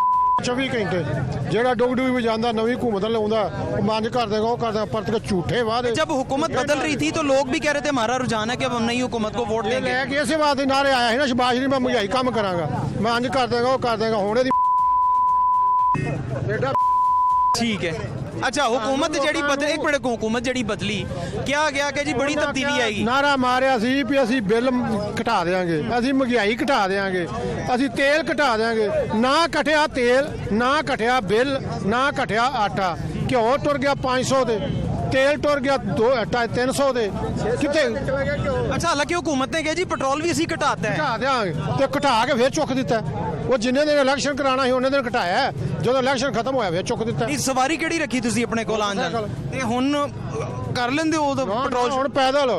24 ਘੰਟੇ ਜਿਹੜਾ ਡੁੱਗ ਵੀ ਜਾਂਦਾ ਨਵੀਂ ਘੁੰਮਤ ਲਾਉਂਦਾ ਉਹ ਮੰਜ ਕਰ ਦੇਗਾ ਉਹ ਕਰਦਾ ਪਰਤ ਕੇ ਝੂਠੇ ਵਾਦੇ। जब हुकूमत बदल रही थी तो लोग भी कह रहे थे हमारा रुझान है कि अब हम नई हुकूमत को वोट ਇਹ देंगे। ਲੈ ਕੇ ਇਸੇ ਬਾਤ ਦੇ ਨਾਰੇ ਆਇਆ ਸੀ ਨਾ ਸ਼ਬਾਸ਼ ਜੀ ਮੈਂ ਮਹਿੰਗਾਈ ਕੰਮ ਕਰਾਂਗਾ ਮੈਂ ਅੰਜ ਕਰ ਦੇਗਾ ਉਹ ਕਰ ਦੇਗਾ ਹੁਣ ਇਹਦੀ ਬੇਟਾ ठीक है। अच्छा, हुकूमत जड़ी बदली, एक मिनट, हुकूमत जड़ी बदली क्या गया कि जी बड़ी तब्दीली आएगी? ਨਾਰਾ ਮਾਰਿਆ ਸੀ ਵੀ ਅਸੀਂ ਬਿੱਲ ਘਟਾ ਦੇਾਂਗੇ, ਅਸੀਂ ਮਹਿੰਗਾਈ ਘਟਾ ਦੇਾਂਗੇ, ਅਸੀਂ ਤੇਲ ਘਟਾ ਦੇਾਂਗੇ। ਨਾ ਘਟਿਆ ਤੇਲ, ਨਾ ਘਟਿਆ ਬਿੱਲ, ਨਾ ਘਟਿਆ ਆਟਾ। ਘਿਓ ਟੁਰ ਗਿਆ 500 ਦੇ, ਤੇਲ ਟੁਰ ਗਿਆ 300 ਦੇ। ਕਿੱਥੇ अच्छा, हालांकि हुकूमत ने कहा जी पेट्रोल भी इसी घटाता है। ਘਟਾ ਦੇਾਂਗੇ ਤੇ ਘਟਾ ਕੇ ਫੇਰ ਚੁੱਕ ਦਿੱਤਾ। ਉਹ ਜਿੰਨੇ ਦਿਨ ਇਲੈਕਸ਼ਨ ਕਰਾਣਾ ਸੀ ਉਹਨੇ ਦਿਨ ਘਟਾਇਆ, ਜਦੋਂ ਇਲੈਕਸ਼ਨ ਖਤਮ ਹੋਇਆ ਫੇਰ ਚੁੱਕ ਦਿੱਤਾ। ਨਹੀਂ, ਸਵਾਰੀ ਕਿਹੜੀ ਰੱਖੀ ਤੁਸੀਂ ਆਪਣੇ ਕੋਲ ਆਉਣ ਜਾਣ ਤੇ ਹੁਣ ਕਰ ਲੈਂਦੇ ਹੋ ਉਦੋਂ ਪੈਟਰੋਲ? ਹੁਣ ਪੈਦਲ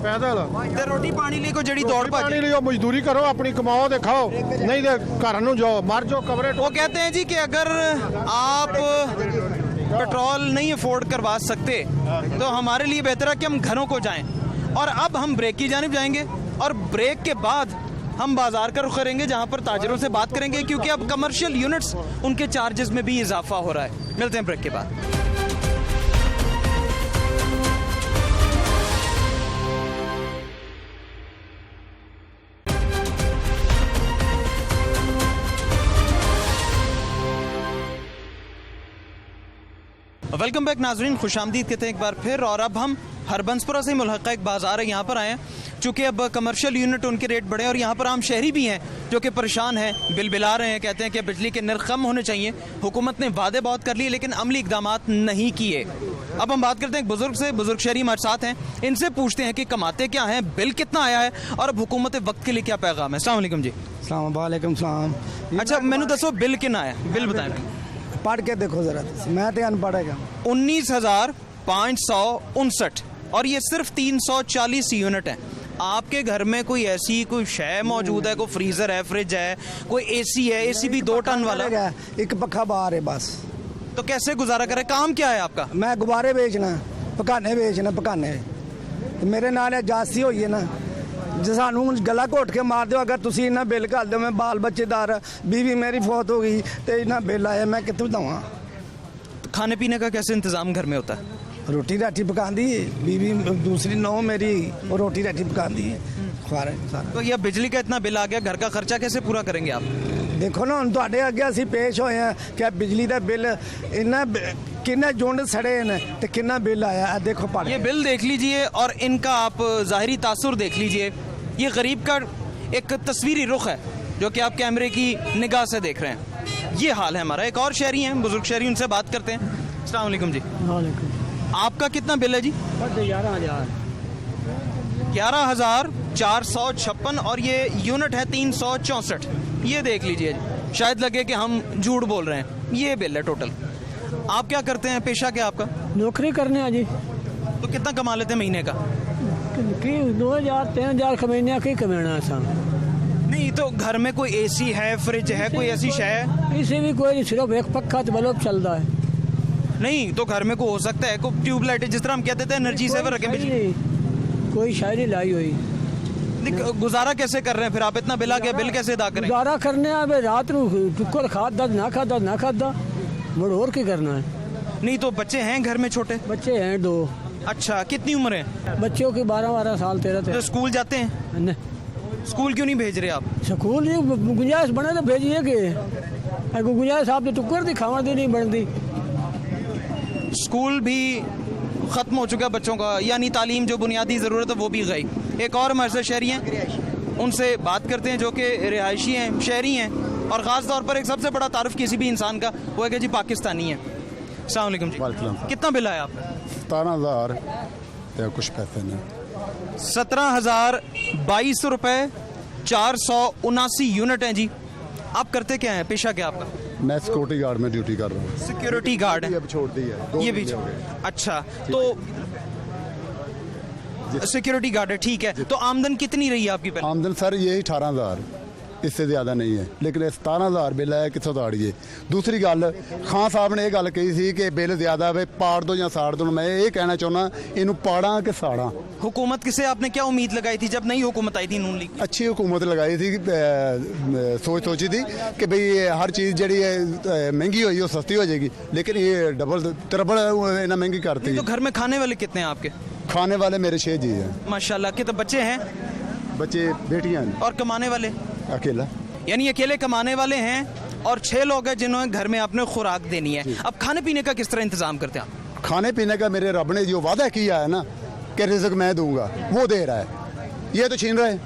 ਪੈਦਲ ਤੇ ਰੋਟੀ ਪਾਣੀ ਲਈ ਕੋਈ ਜਿਹੜੀ ਦੌੜ ਭੱਜ? ਪਾਣੀ ਲਈ ਉਹ ਮਜ਼ਦੂਰੀ ਕਰੋ, ਆਪਣੀ ਕਮਾਓ ਤੇ ਖਾਓ, ਨਹੀਂ ਤੇ ਘਰ ਨੂੰ ਜਾਓ, ਮਰ ਜਾਓ ਕਬਰੇ। वो कहते हैं जी कि अगर आप पेट्रोल नहीं अफोर्ड करवा सकते तो हमारे लिए बेहतर है कि हम घरों को जाएं। और अब हम ब्रेक की जानिब जाएंगे और ब्रेक के बाद हम बाजार का रुख करेंगे जहां पर ताजरों से बात करेंगे क्योंकि अब कमर्शियल यूनिट्स उनके चार्जेस में भी इजाफा हो रहा है। मिलते हैं ब्रेक के बाद। वेलकम बैक नाजरीन, खुशामदीद कहते हैं एक बार फिर। और अब हम हरबंसपुरा से मुल्हक़ा एक बाज़ार है यहाँ पर आए हैं चूँकि अब कमर्शियल यूनिट उनके रेट बढ़े और यहाँ पर आम शहरी भी हैं जो कि परेशान हैं, बिल बिला रहे हैं, कहते हैं कि बिजली के नर्ख कम होने चाहिए। हुकूमत ने वादे बहुत कर लिए लेकिन अमली इकदाम नहीं किए। अब हम बात करते हैं एक बुजुर्ग से, बुजुर्ग शहरी हमारे साथ हैं, इनसे पूछते हैं कि कमाते क्या हैं, बिल कितना आया है और अब हुकूमत वक्त के लिए क्या पैगाम है। अस्सलाम वालेकुम जी। वालेकुम सलाम। अच्छा, मैंने दसो बिल कितना आया, बिल बताएं। पढ़ के देखो जरा, मैं तो अनपढ़ है। 19,559 और ये सिर्फ 340 यूनिट है। आपके घर में कोई ऐसी कोई शय मौजूद है, कोई फ्रीजर है, फ्रिज है, कोई एसी है, एसी भी 2 टन वाला, एक पखा बाहर है बस, तो कैसे गुजारा करे? काम क्या है आपका? मैं गुब्बारे बेचना, पकाने बेचना, पकाने मेरे नाल जासी हुई है ना, जो सानू गला घोट के मार दो अगर तुसी इन्ना बिल कर दो। मैं बाल बच्चेदार, बीवी मेरी फौत हो गई तो इन्ना बिल आया, मैं कितों दवा? तो खाने पीने का कैसे इंतजाम घर में होता है? रोटी राटी पकाती है बीवी, दूसरी नौ मेरी, और रोटी राटी पकाती है, खुआ सारा। तो ये बिजली का इतना बिल आ गया, घर का खर्चा कैसे पूरा करेंगे आप? देखो ना, हम तुहाडे अगे असीं पेश होए हैं कि बिजली का बिल इन्ना किन्ने यूनिट सड़े हैं तो कितना बिल आया। देखो पढ़, ये बिल देख लीजिए और इनका आप ज़ाहिरी तासुर देख लीजिए। ये गरीब का एक तस्वीरी रुख है जो कि आप कैमरे की निगाह से देख रहे हैं। ये हाल है हमारा। एक और शहरी हैं, बुजुर्ग शहरी, उनसे बात करते हैं। अस्सलाम वालेकुम जी। वालेकुम। आपका कितना बिल है जी? 11,456 और ये यूनिट है 364। ये देख लीजिए जी, शायद लगे कि हम झूठ बोल रहे हैं। ये बिल है टोटल। आप क्या करते हैं, पेशा क्या आपका? नौकरी करने हैं जी। तो कितना कमा लेते हैं महीने का? 2,000-3,000 कमाने की कमाना है। नहीं तो घर में कोई एसी है, फ्रिज है, कोई ऐसी शय है? इसे भी कोई सिर्फ एक पक्का तो बल्ब चल रहा है। नहीं तो घर में कोई हो सकता है, कोई ट्यूबलाइट, जिस तरह हम कहते थे एनर्जी सेवर रखें बिजली, कोई शायरी लाई हुई। गुजारा कैसे कर रहे हैं फिर आप? इतना बिल आ गया, बिल कैसे अदा करें? गुजारा करने आ रात टुक्कर खाता ना खाता मुड़ और क्या करना है। नहीं तो बच्चे हैं घर में, छोटे बच्चे हैं 2। अच्छा, कितनी उम्र है बच्चों की? 12-12 साल, 13। तो स्कूल जाते हैं? नहीं, स्कूल क्यों नहीं भेज रहे आप? स्कूल गुंजाइश बने तो भेजिए कि गुंजाइश आप तो टुक्कर दी खावा दी नहीं बनती। स्कूल भी ख़त्म हो चुका बच्चों का, यानी तालीम जो बुनियादी ज़रूरत है वो भी गई। एक और हमारे साथ शहरी हैं, उनसे बात करते हैं जो कि रिहायशी हैं, शहरी हैं, और ख़ास तौर पर एक सबसे बड़ा तारुफ किसी भी इंसान का वो है कि जी पाकिस्तानी है। अस्सलाम वालेकुम जी। कितना बिल आया आपका? 17,000 कुछ पैसे नहीं। 17,022 रुपये 479 यूनिट हैं जी। आप करते क्या हैं, पेशा क्या आपका? मैं सिक्योरिटी गार्ड में ड्यूटी कर रहा हूँ। सिक्योरिटी गार्ड है, अब छोड़ दी है, ये भी अच्छा। तो सिक्योरिटी गार्ड है, ठीक है। तो आमदन कितनी रही है आपकी पहले? आमदन सर यही 18,000, इससे ज़्यादा नहीं है, लेकिन 17,000 बिल है, कितों ताड़िए। दूसरी गल खान साहब ने यह गल कही सी कि बिल ज़्यादा वे पाड़ दो या साड़ दो। मैं ये कहना चाहना, इनू पाड़ा कि साड़ा। हुकूमत किसे आपने क्या उम्मीद लगाई थी जब नई हुकूमत आई थी नून लीग? अच्छी हुकूमत लगाई थी, सोची थी कि भाई हर चीज़ जी महंगी हुई वो सस्ती हो जाएगी, लेकिन ये डबल ट्रिपल इन्हें महंगी करती। तो घर में खाने वाले कितने हैं आपके? खाने वाले मेरे 6 जी हैं। माशाल्लाह। कितने बच्चे हैं? बच्चे बेटियां हैं। और कमाने वाले? अकेला। यानी अकेले कमाने वाले हैं और 6 लोग हैं जिन्होंने घर में अपने खुराक देनी है। अब खाने पीने का किस तरह इंतजाम करते हैं आप? खाने पीने का मेरे रब ने जो वादा किया है ना कि रिज़्क मैं दूंगा, वो दे रहा है, ये तो छीन रहा है।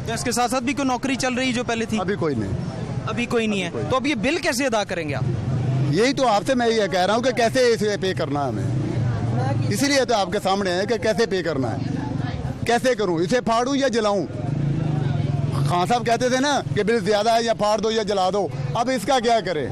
तो इसके साथ साथ भी कोई नौकरी चल रही जो पहले थी? अभी कोई नहीं। अभी कोई नहीं है। तो अब ये बिल कैसे अदा करेंगे आप? यही तो आपसे मैं ये कह रहा हूँ कि कैसे इसे पे करना है हमें, इसीलिए तो आपके सामने है कि कैसे पे करना है। कैसे करूँ, इसे फाड़ूँ या जलाऊँ? खान साहब कहते थे ना कि बिल ज़्यादा है, या फाड़ दो या जला दो। अब इसका क्या करें?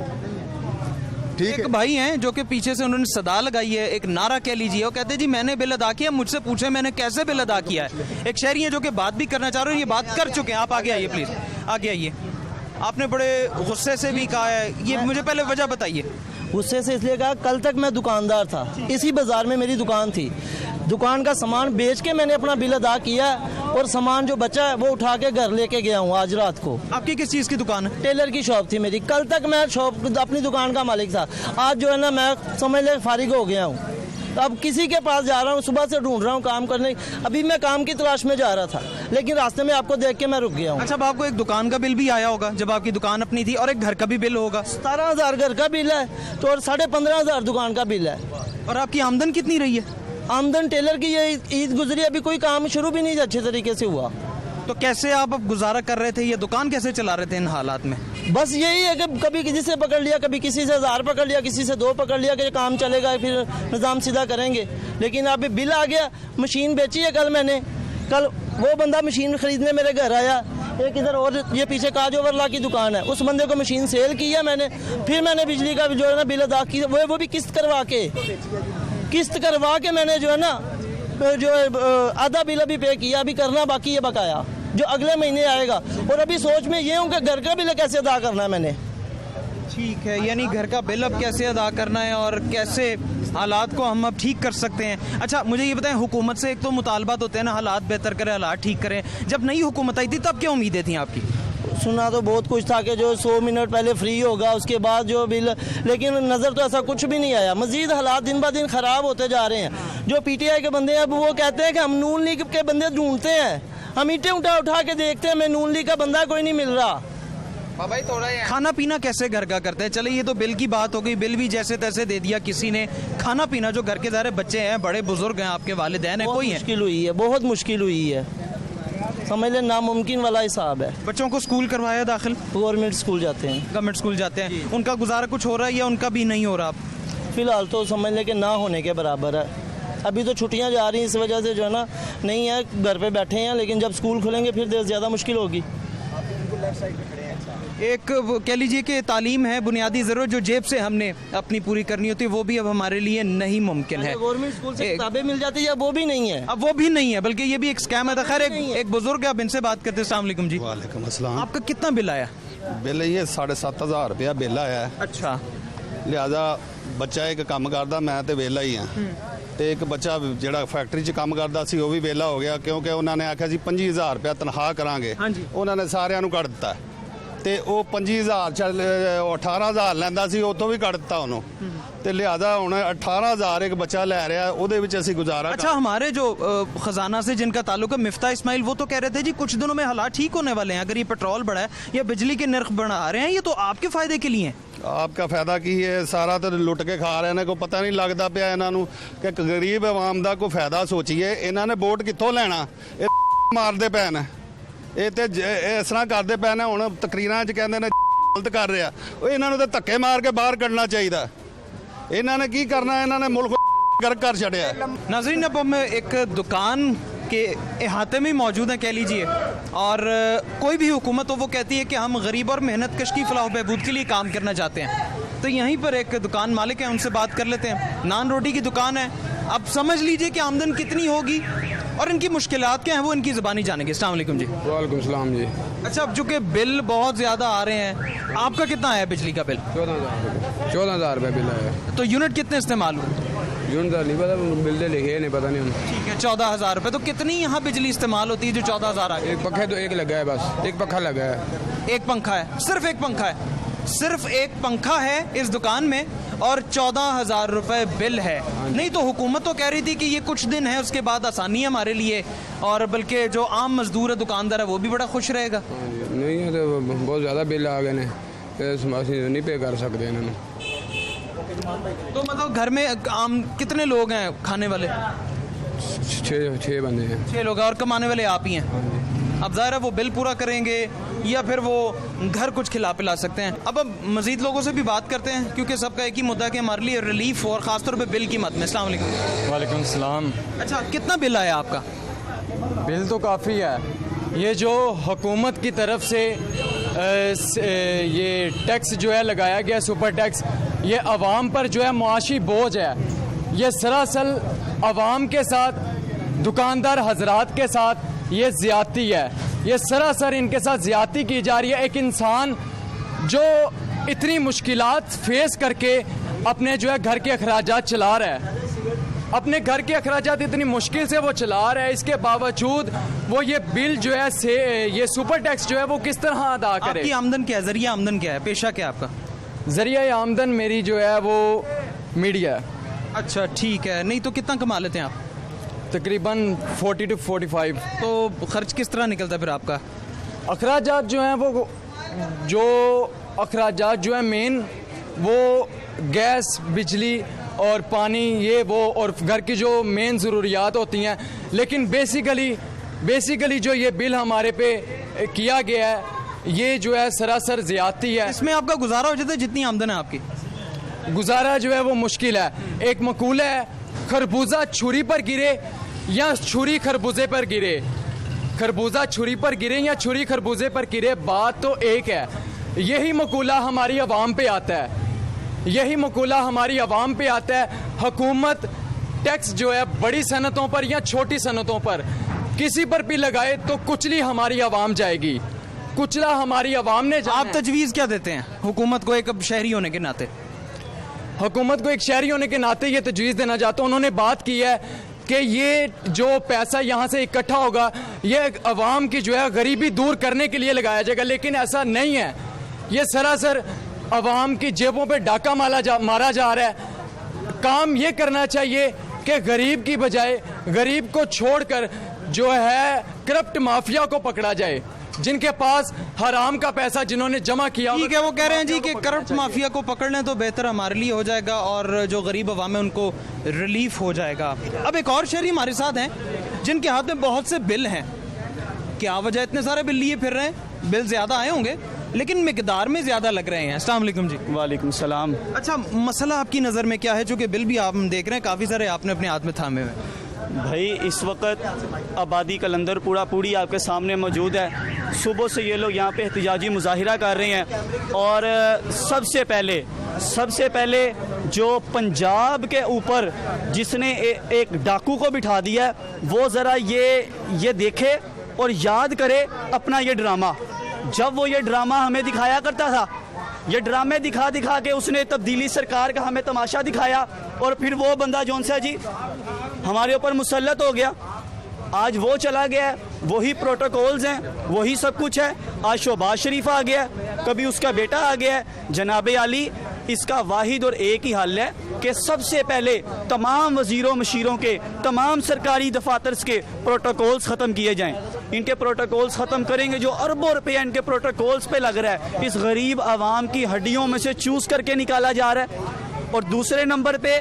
ठीक एक भाई हैं जो कि पीछे से उन्होंने सदा लगाई है, एक नारा कह लीजिए, वो कहते हैं जी मैंने बिल अदा किया, मुझसे पूछे मैंने कैसे बिल अदा किया है। एक शहरी है जो कि बात भी करना चाह रहे हैं, ये बात कर चुके हैं। आप आगे आइए प्लीज, आगे आइए। आपने बड़े गुस्से से भी कहा है, ये मुझे पहले वजह बताइए। गुस्से से इसलिए कहा, कल तक मैं दुकानदार था, इसी बाजार में मेरी दुकान थी, दुकान का सामान बेच के मैंने अपना बिल अदा किया और सामान जो बचा है वो उठा के घर लेके गया हूँ आज रात को। आपकी किस चीज़ की दुकान है? टेलर की शॉप थी मेरी। कल तक मैं शॉप अपनी दुकान का मालिक था, आज जो है ना मैं समझ ले फारिग हो गया हूँ। अब किसी के पास जा रहा हूँ, सुबह से ढूंढ रहा हूँ काम करने। अभी मैं काम की तलाश में जा रहा था, लेकिन रास्ते में आपको देख के मैं रुक गया हूँ। अच्छा, अब आपको एक दुकान का बिल भी आया होगा जब आपकी दुकान अपनी थी, और एक घर का भी बिल होगा। 17,000 घर का बिल है तो और 15,500 दुकान का बिल है। और आपकी आमदन कितनी रही है? आमदन टेलर की ये ईद गुजरी, अभी कोई काम शुरू भी नहीं अच्छे तरीके से हुआ। तो कैसे आप अब गुजारा कर रहे थे, ये दुकान कैसे चला रहे थे इन हालात में? बस यही है कि कभी किसी से पकड़ लिया, कभी किसी से 1000 पकड़ लिया, किसी से 2 पकड़ लिया कि काम चलेगा, फिर निज़ाम सीधा करेंगे। लेकिन अभी बिल आ गया, मशीन बेची है कल मैंने। कल वो बंदा मशीन खरीदने मेरे घर आया, एक इधर और ये पीछे काज ओवरला की दुकान है, उस बंदे को मशीन सेल की है मैंने। फिर मैंने बिजली का जो है ना बिल अदा किया, वो भी किस्त करवा के मैंने जो है ना जो आधा बिल अभी पे किया, अभी करना बाकी है बकाया जो अगले महीने आएगा। और अभी सोच में ये हूँ कि घर का बिल कैसे अदा करना है मैंने। ठीक है, यानी घर का बिल अब कैसे अदा करना है और कैसे हालात को हम अब ठीक कर सकते हैं। अच्छा, मुझे ये बताएं, हुकूमत से एक तो मुतालबात होते हैं ना, हालात बेहतर करें, हालात ठीक करें। जब नई हुकूमत आई थी तब क्या उम्मीदें थी आपकी? सुना तो बहुत कुछ था कि जो 100 मिनट पहले फ्री होगा, उसके बाद जो बिल, लेकिन नज़र तो ऐसा कुछ भी नहीं आया। मजीद हालात दिन ब दिन ख़राब होते जा रहे हैं। जो PTI के बंदे हैं अब वो कहते हैं कि हम नून लीग के बंदे ढूंढते हैं, हम ईंटें उठा के देखते हैं, मैं नून लीग का बंदा कोई नहीं मिल रहा। खाना पीना कैसे घर का करते हैं? चले ये तो बिल की बात हो गई, बिल भी जैसे तैसे दे दिया किसी ने। खाना पीना जो घर के सारे बच्चे हैं, बड़े बुजुर्ग हैं, आपके वालिदैन हैं, कोई मुश्किल हुई है, बहुत मुश्किल हुई है, समझ लें नामुमकिन वाला हिसाब है। बच्चों को स्कूल करवाया दाखिल? गवर्नमेंट स्कूल जाते हैं। गवर्नमेंट स्कूल जाते हैं, उनका गुजारा कुछ हो रहा है या उनका भी नहीं हो रहा? फिलहाल तो समझ लें कि ना होने के बराबर है। अभी तो छुट्टियां जा रही हैं, इस वजह से जो है ना नहीं है, घर पे बैठे हैं, लेकिन जब स्कूल खुलेंगे फिर देर ज़्यादा मुश्किल होगी। एक कह लीजिए कि तालीम है बुनियादी ज़रूरत जो जेब से हमने अपनी पूरी करनी होती है, वो भी अब हमारे लिए नहीं मुमकिन है। गवर्नमेंट स्कूल से किताबें मिल जाती है या वो भी नहीं है? अब वो भी नहीं है, बल्कि ये भी एक स्कैम है। खैर एक बुजुर्ग है, अब इनसे बात करते हैं। अस्सलाम वालेकुम जी। वालेकुम अस्सलाम। आपका कितना बिल आया? बिल ये 7,500 रुपया बिल आया है। अच्छा। लिहाजा बच्चा एक काम करदा, मैं तो वेला ही हाँ, ਤੇ ਇੱਕ ਬੱਚਾ ਜਿਹੜਾ ਫੈਕਟਰੀ 'ਚ ਕੰਮ ਕਰਦਾ ਸੀ ਉਹ ਵੀ ਵਿਹਲਾ ਹੋ ਗਿਆ, ਕਿਉਂਕਿ ਉਹਨਾਂ ਨੇ ਆਖਿਆ ਸੀ 25,000 ਰੁਪਇਆ ਤਨਖਾਹ ਕਰਾਂਗੇ। ਉਹਨਾਂ ਨੇ ਸਾਰਿਆਂ ਨੂੰ ਕੱਢ ਦਿੱਤਾ ਤੇ ਉਹ 25,000 ਚੱਲ 18,000 ਲੈਂਦਾ ਸੀ, ਉਤੋਂ ਵੀ ਕੱਢ ਦਿੱਤਾ ਉਹਨੂੰ। ਤੇ ਲਿਹਾਜ਼ਾ ਹੁਣ 18,000 एक बच्चा ले रहा है, ਉਹਦੇ ਵਿੱਚ ਅਸੀਂ गुजारा। अच्छा, हमारे जो खजाना से जिनका ताल्लुक है, मिफ्ता इस्माइल, वो तो कह रहे थे जी कुछ दिनों में हालात ठीक होने वाले हैं, अगर ये पेट्रोल बढ़ा है या बिजली के नर्ख बढ़ा रहे हैं, ये तो आपके फायदे के लिए है। आपका फायदा की है? सारा तो लुट के खा रहे हैं, कोई पता नहीं लगता पिया इन्हों कि गरीब आवाम का कोई फायदा सोचिए। इन्होंने वोट कितों लेना, मारते पे ने, ये तो इस तरह करते पे ने। हुण तकरीरां च कहंदे ने गलत कर रहा, इन्हों तो धक्के मार के बाहर कढ़ना चाहिए। इन्होंने की करना, इन्होंने मुल्क गर्क कर छड़िया। नाज़रीन, अब हम एक दुकान के अहाते में मौजूद हैं कह लीजिए, और कोई भी हुकूमत हो वो कहती है कि हम गरीब और मेहनत कश की फलाह बहबूद के लिए काम करना चाहते हैं। तो यहीं पर एक दुकान मालिक है, उनसे बात कर लेते हैं। नान रोटी की दुकान है, अब समझ लीजिए कि आमदन कितनी होगी और इनकी मुश्किलात क्या हैं वो इनकी ज़बानी जानेंगे। अस्सलाम वालेकुम जी। वालेकुम सलाम जी। अच्छा, अब चूँकि बिल बहुत ज़्यादा आ रहे हैं, आपका कितना आया बिजली का बिल? 14,000 रुपये बिल है। तो यूनिट कितने इस्तेमाल हुए? यूनिट नहीं पता, बिल दे लिखे नहीं पता नहीं। ठीक है, 14,000 रुपये। तो कितनी यहाँ बिजली इस्तेमाल होती है जो 14,000 आ गई? एक पक्का तो एक लगा है, बस एक पंखा लगा है। एक पंखा है, सिर्फ एक पंखा है, सिर्फ एक पंखा है इस दुकान में और 14,000 रुपये बिल है। नहीं तो हुकूमत तो कह रही थी कि ये कुछ दिन है, उसके बाद आसानी है हमारे लिए, और बल्कि जो आम मजदूर है, दुकानदार है, वो भी बड़ा खुश रहेगा। नहीं है तो बहुत ज़्यादा बिल आ गए ने, नहीं पे कर सकते इन्होंने। तो मतलब घर में आम कितने लोग हैं खाने वाले? 6 बंदे हैं। 6 लोग हैं और कमाने वाले आप ही हैं। अब ज़ाहिर है वो बिल पूरा करेंगे या फिर वो घर कुछ खिला पिला सकते हैं। अब मज़ीद लोगों से भी बात करते हैं, क्योंकि सबका एक ही मुद्दा है कि हमारे लिए रिलीफ और ख़ासतौर पे बिल की मद में। अस्सलाम वालेकुम। वालेकुम सलाम। अच्छा, कितना बिल आया आपका? बिल तो काफ़ी है। ये जो हुकूमत की तरफ से ये टैक्स जो है लगाया गया, सुपर टैक्स, ये अवाम पर जो है मुआशी बोझ है। ये सरासर अवाम के साथ, दुकानदार हजरात के साथ ये ज़्यादती है। ये सरासर इनके साथ ज़्यादती की जा रही है। एक इंसान जो इतनी मुश्किलात फेस करके अपने जो है घर के अखराजात चला रहा है, अपने घर के अखराजात इतनी मुश्किल से वो चला रहा है, इसके बावजूद वो ये बिल जो है से ये सुपर टैक्स जो है वो किस तरह अदा करे? आपकी आमदन क्या है? जरिया आमदन क्या है? पेशा क्या है आपका? जरिया आमदन मेरी जो है वो मीडिया है। अच्छा, ठीक है। नहीं तो कितना कमा लेते हैं आप? तकरीबन 40 to 45। तो खर्च किस तरह निकलता है फिर आपका? अखराजात जो हैं वो, जो अखराजात जो है मेन, वो गैस, बिजली और पानी, ये वो, और घर की जो मेन ज़रूरियात होती हैं। लेकिन बेसिकली जो ये बिल हमारे पे किया गया है, ये जो है सरासर ज़्यादती है। इसमें आपका गुजारा हो जाता है जितनी आमदन है आपकी? गुजारा जो है वो मुश्किल है। एक मकूला है, खरबूजा छुरी पर गिरे या छुरी खरबूजे पर गिरे, खरबूजा छुरी पर गिरे या छुरी खरबूजे पर गिरे, बात तो एक है। यही मकूला हमारी आवाम पे आता है, यही मकूला हमारी आवाम पे आता है। हुकूमत टैक्स जो है बड़ी सनतों पर या छोटी सनतों पर किसी पर भी लगाए तो कुचली हमारी आवाम जाएगी, कुचला हमारी आवाम ने। आप तजवीज़ क्या देते हैं हुकूमत को, एक शहरी होने के नाते? हुकूमत को एक शहरी होने के नाते ये तजवीज़ देना चाहता हूँ। उन्होंने बात की है कि ये जो पैसा यहाँ से इकट्ठा होगा, ये अवाम की जो है गरीबी दूर करने के लिए लगाया जाएगा, लेकिन ऐसा नहीं है। ये सरासर अवाम की जेबों पे डाका मारा जा रहा है। काम ये करना चाहिए कि गरीब की बजाय गरीब को छोड़कर जो है करप्ट माफिया को पकड़ा जाए, जिनके पास हराम का पैसा जिन्होंने जमा किया। ठीक है, वो कह रहे हैं जी कि करप्ट माफिया को पकड़ लें तो बेहतर हमारे लिए हो जाएगा और जो गरीब अवाम है उनको रिलीफ हो जाएगा। अब एक और शहरी हमारे साथ हैं जिनके हाथ में बहुत से बिल हैं। क्या वजह इतने सारे बिल लिए फिर रहे हैं? बिल ज़्यादा आए होंगे लेकिन मिकदार में ज़्यादा लग रहे हैं। अस्सलाम वालेकुम जी। वालेकुम सलाम। अच्छा, मसला आपकी नज़र में क्या है? चूँकि बिल भी आप देख रहे हैं काफ़ी सारे आपने अपने हाथ में थामे हुए। भाई इस वक्त आबादी कलंदर पूरी आपके सामने मौजूद है। सुबह से ये लोग यहाँ पे एहतिजाजी मुजाहिरा कर रहे हैं और सबसे पहले जो पंजाब के ऊपर जिसने एक डाकू को बिठा दिया वो ज़रा ये देखे और याद करे अपना ये ड्रामा। जब वो ये ड्रामा हमें दिखाया करता था, ये ड्रामे दिखा के उसने तब्दीली सरकार का हमें तमाशा दिखाया और फिर वो बंदा जौन सा जी हमारे ऊपर मुसल्लत हो गया। आज वो चला गया है, वही प्रोटोकॉल्स हैं, वही सब कुछ है। आज शहबाज शरीफ आ गया, कभी उसका बेटा आ गया है जनाब आली। इसका वाहिद और एक ही हल है कि सबसे पहले तमाम वजीरों मशीरों के, तमाम सरकारी दफातर्स के प्रोटोकॉल्स ख़त्म किए जाएं। इनके प्रोटोकॉल्स ख़त्म करेंगे, जो अरबों रुपया इनके प्रोटोकॉल्स पे लग रहा है, इस गरीब आवाम की हड्डियों में से चूस करके निकाला जा रहा है। और दूसरे नंबर पे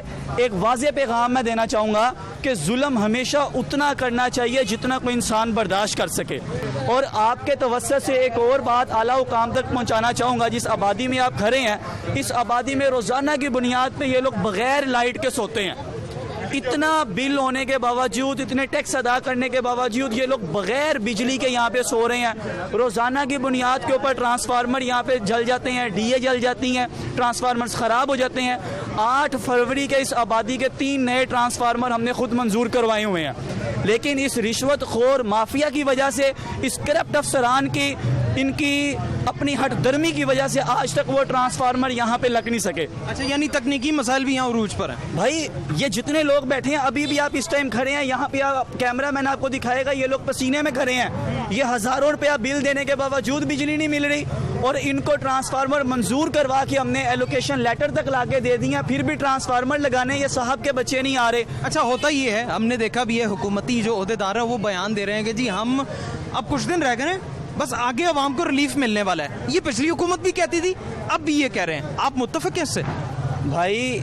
एक वाज़े पैगाम मैं देना चाहूँगा कि जुल्म हमेशा उतना करना चाहिए जितना कोई इंसान बर्दाश्त कर सके। और आपके तवस्सुत से एक और बात आला हुकाम तक पहुँचाना चाहूँगा। जिस आबादी में आप खड़े हैं, इस आबादी में रोज़ाना की बुनियाद पे ये लोग बग़ैर लाइट के सोते हैं। इतना बिल होने के बावजूद, इतने टैक्स अदा करने के बावजूद ये लोग बगैर बिजली के यहाँ पे सो रहे हैं। रोज़ाना की बुनियाद के ऊपर ट्रांसफार्मर यहाँ पे जल जाते हैं, डीए जल जाती हैं, ट्रांसफार्मर्स ख़राब हो जाते हैं। 8 फरवरी के इस आबादी के 3 नए ट्रांसफार्मर हमने खुद मंजूर करवाए हुए हैं, लेकिन इस रिश्वतखोर माफिया की वजह से, इस करप्ट अफसरान की, इनकी अपनी हटदर्मी की वजह से आज तक वो ट्रांसफार्मर यहाँ पे लग नहीं सके। अच्छा, यानी तकनीकी मसाइल भी यहाँ उरूज पर हैं। भाई ये जितने लोग बैठे हैं, अभी भी आप इस टाइम खड़े हैं यहाँ पे, कैमरा मैन आपको दिखाएगा, ये लोग पसीने में खड़े हैं। ये हज़ारों रुपया बिल देने के बावजूद बिजली नहीं मिल रही, और इनको ट्रांसफार्मर मंजूर करवा के हमने एलोकेशन लेटर तक ला के दे दिया, फिर भी ट्रांसफार्मर लगाने ये साहब के बच्चे नहीं आ रहे। अच्छा, होता ये है, हमने देखा भी है, हुकूमती जो ओहदेदार है वो बयान दे रहे हैं कि जी हम अब कुछ दिन रह गए हैं, बस आगे अवाम को रिलीफ मिलने वाला है। ये पिछली हुकूमत भी कहती थी, अब भी ये कह रहे हैं। आप मुत्तफिक हैं इससे? भाई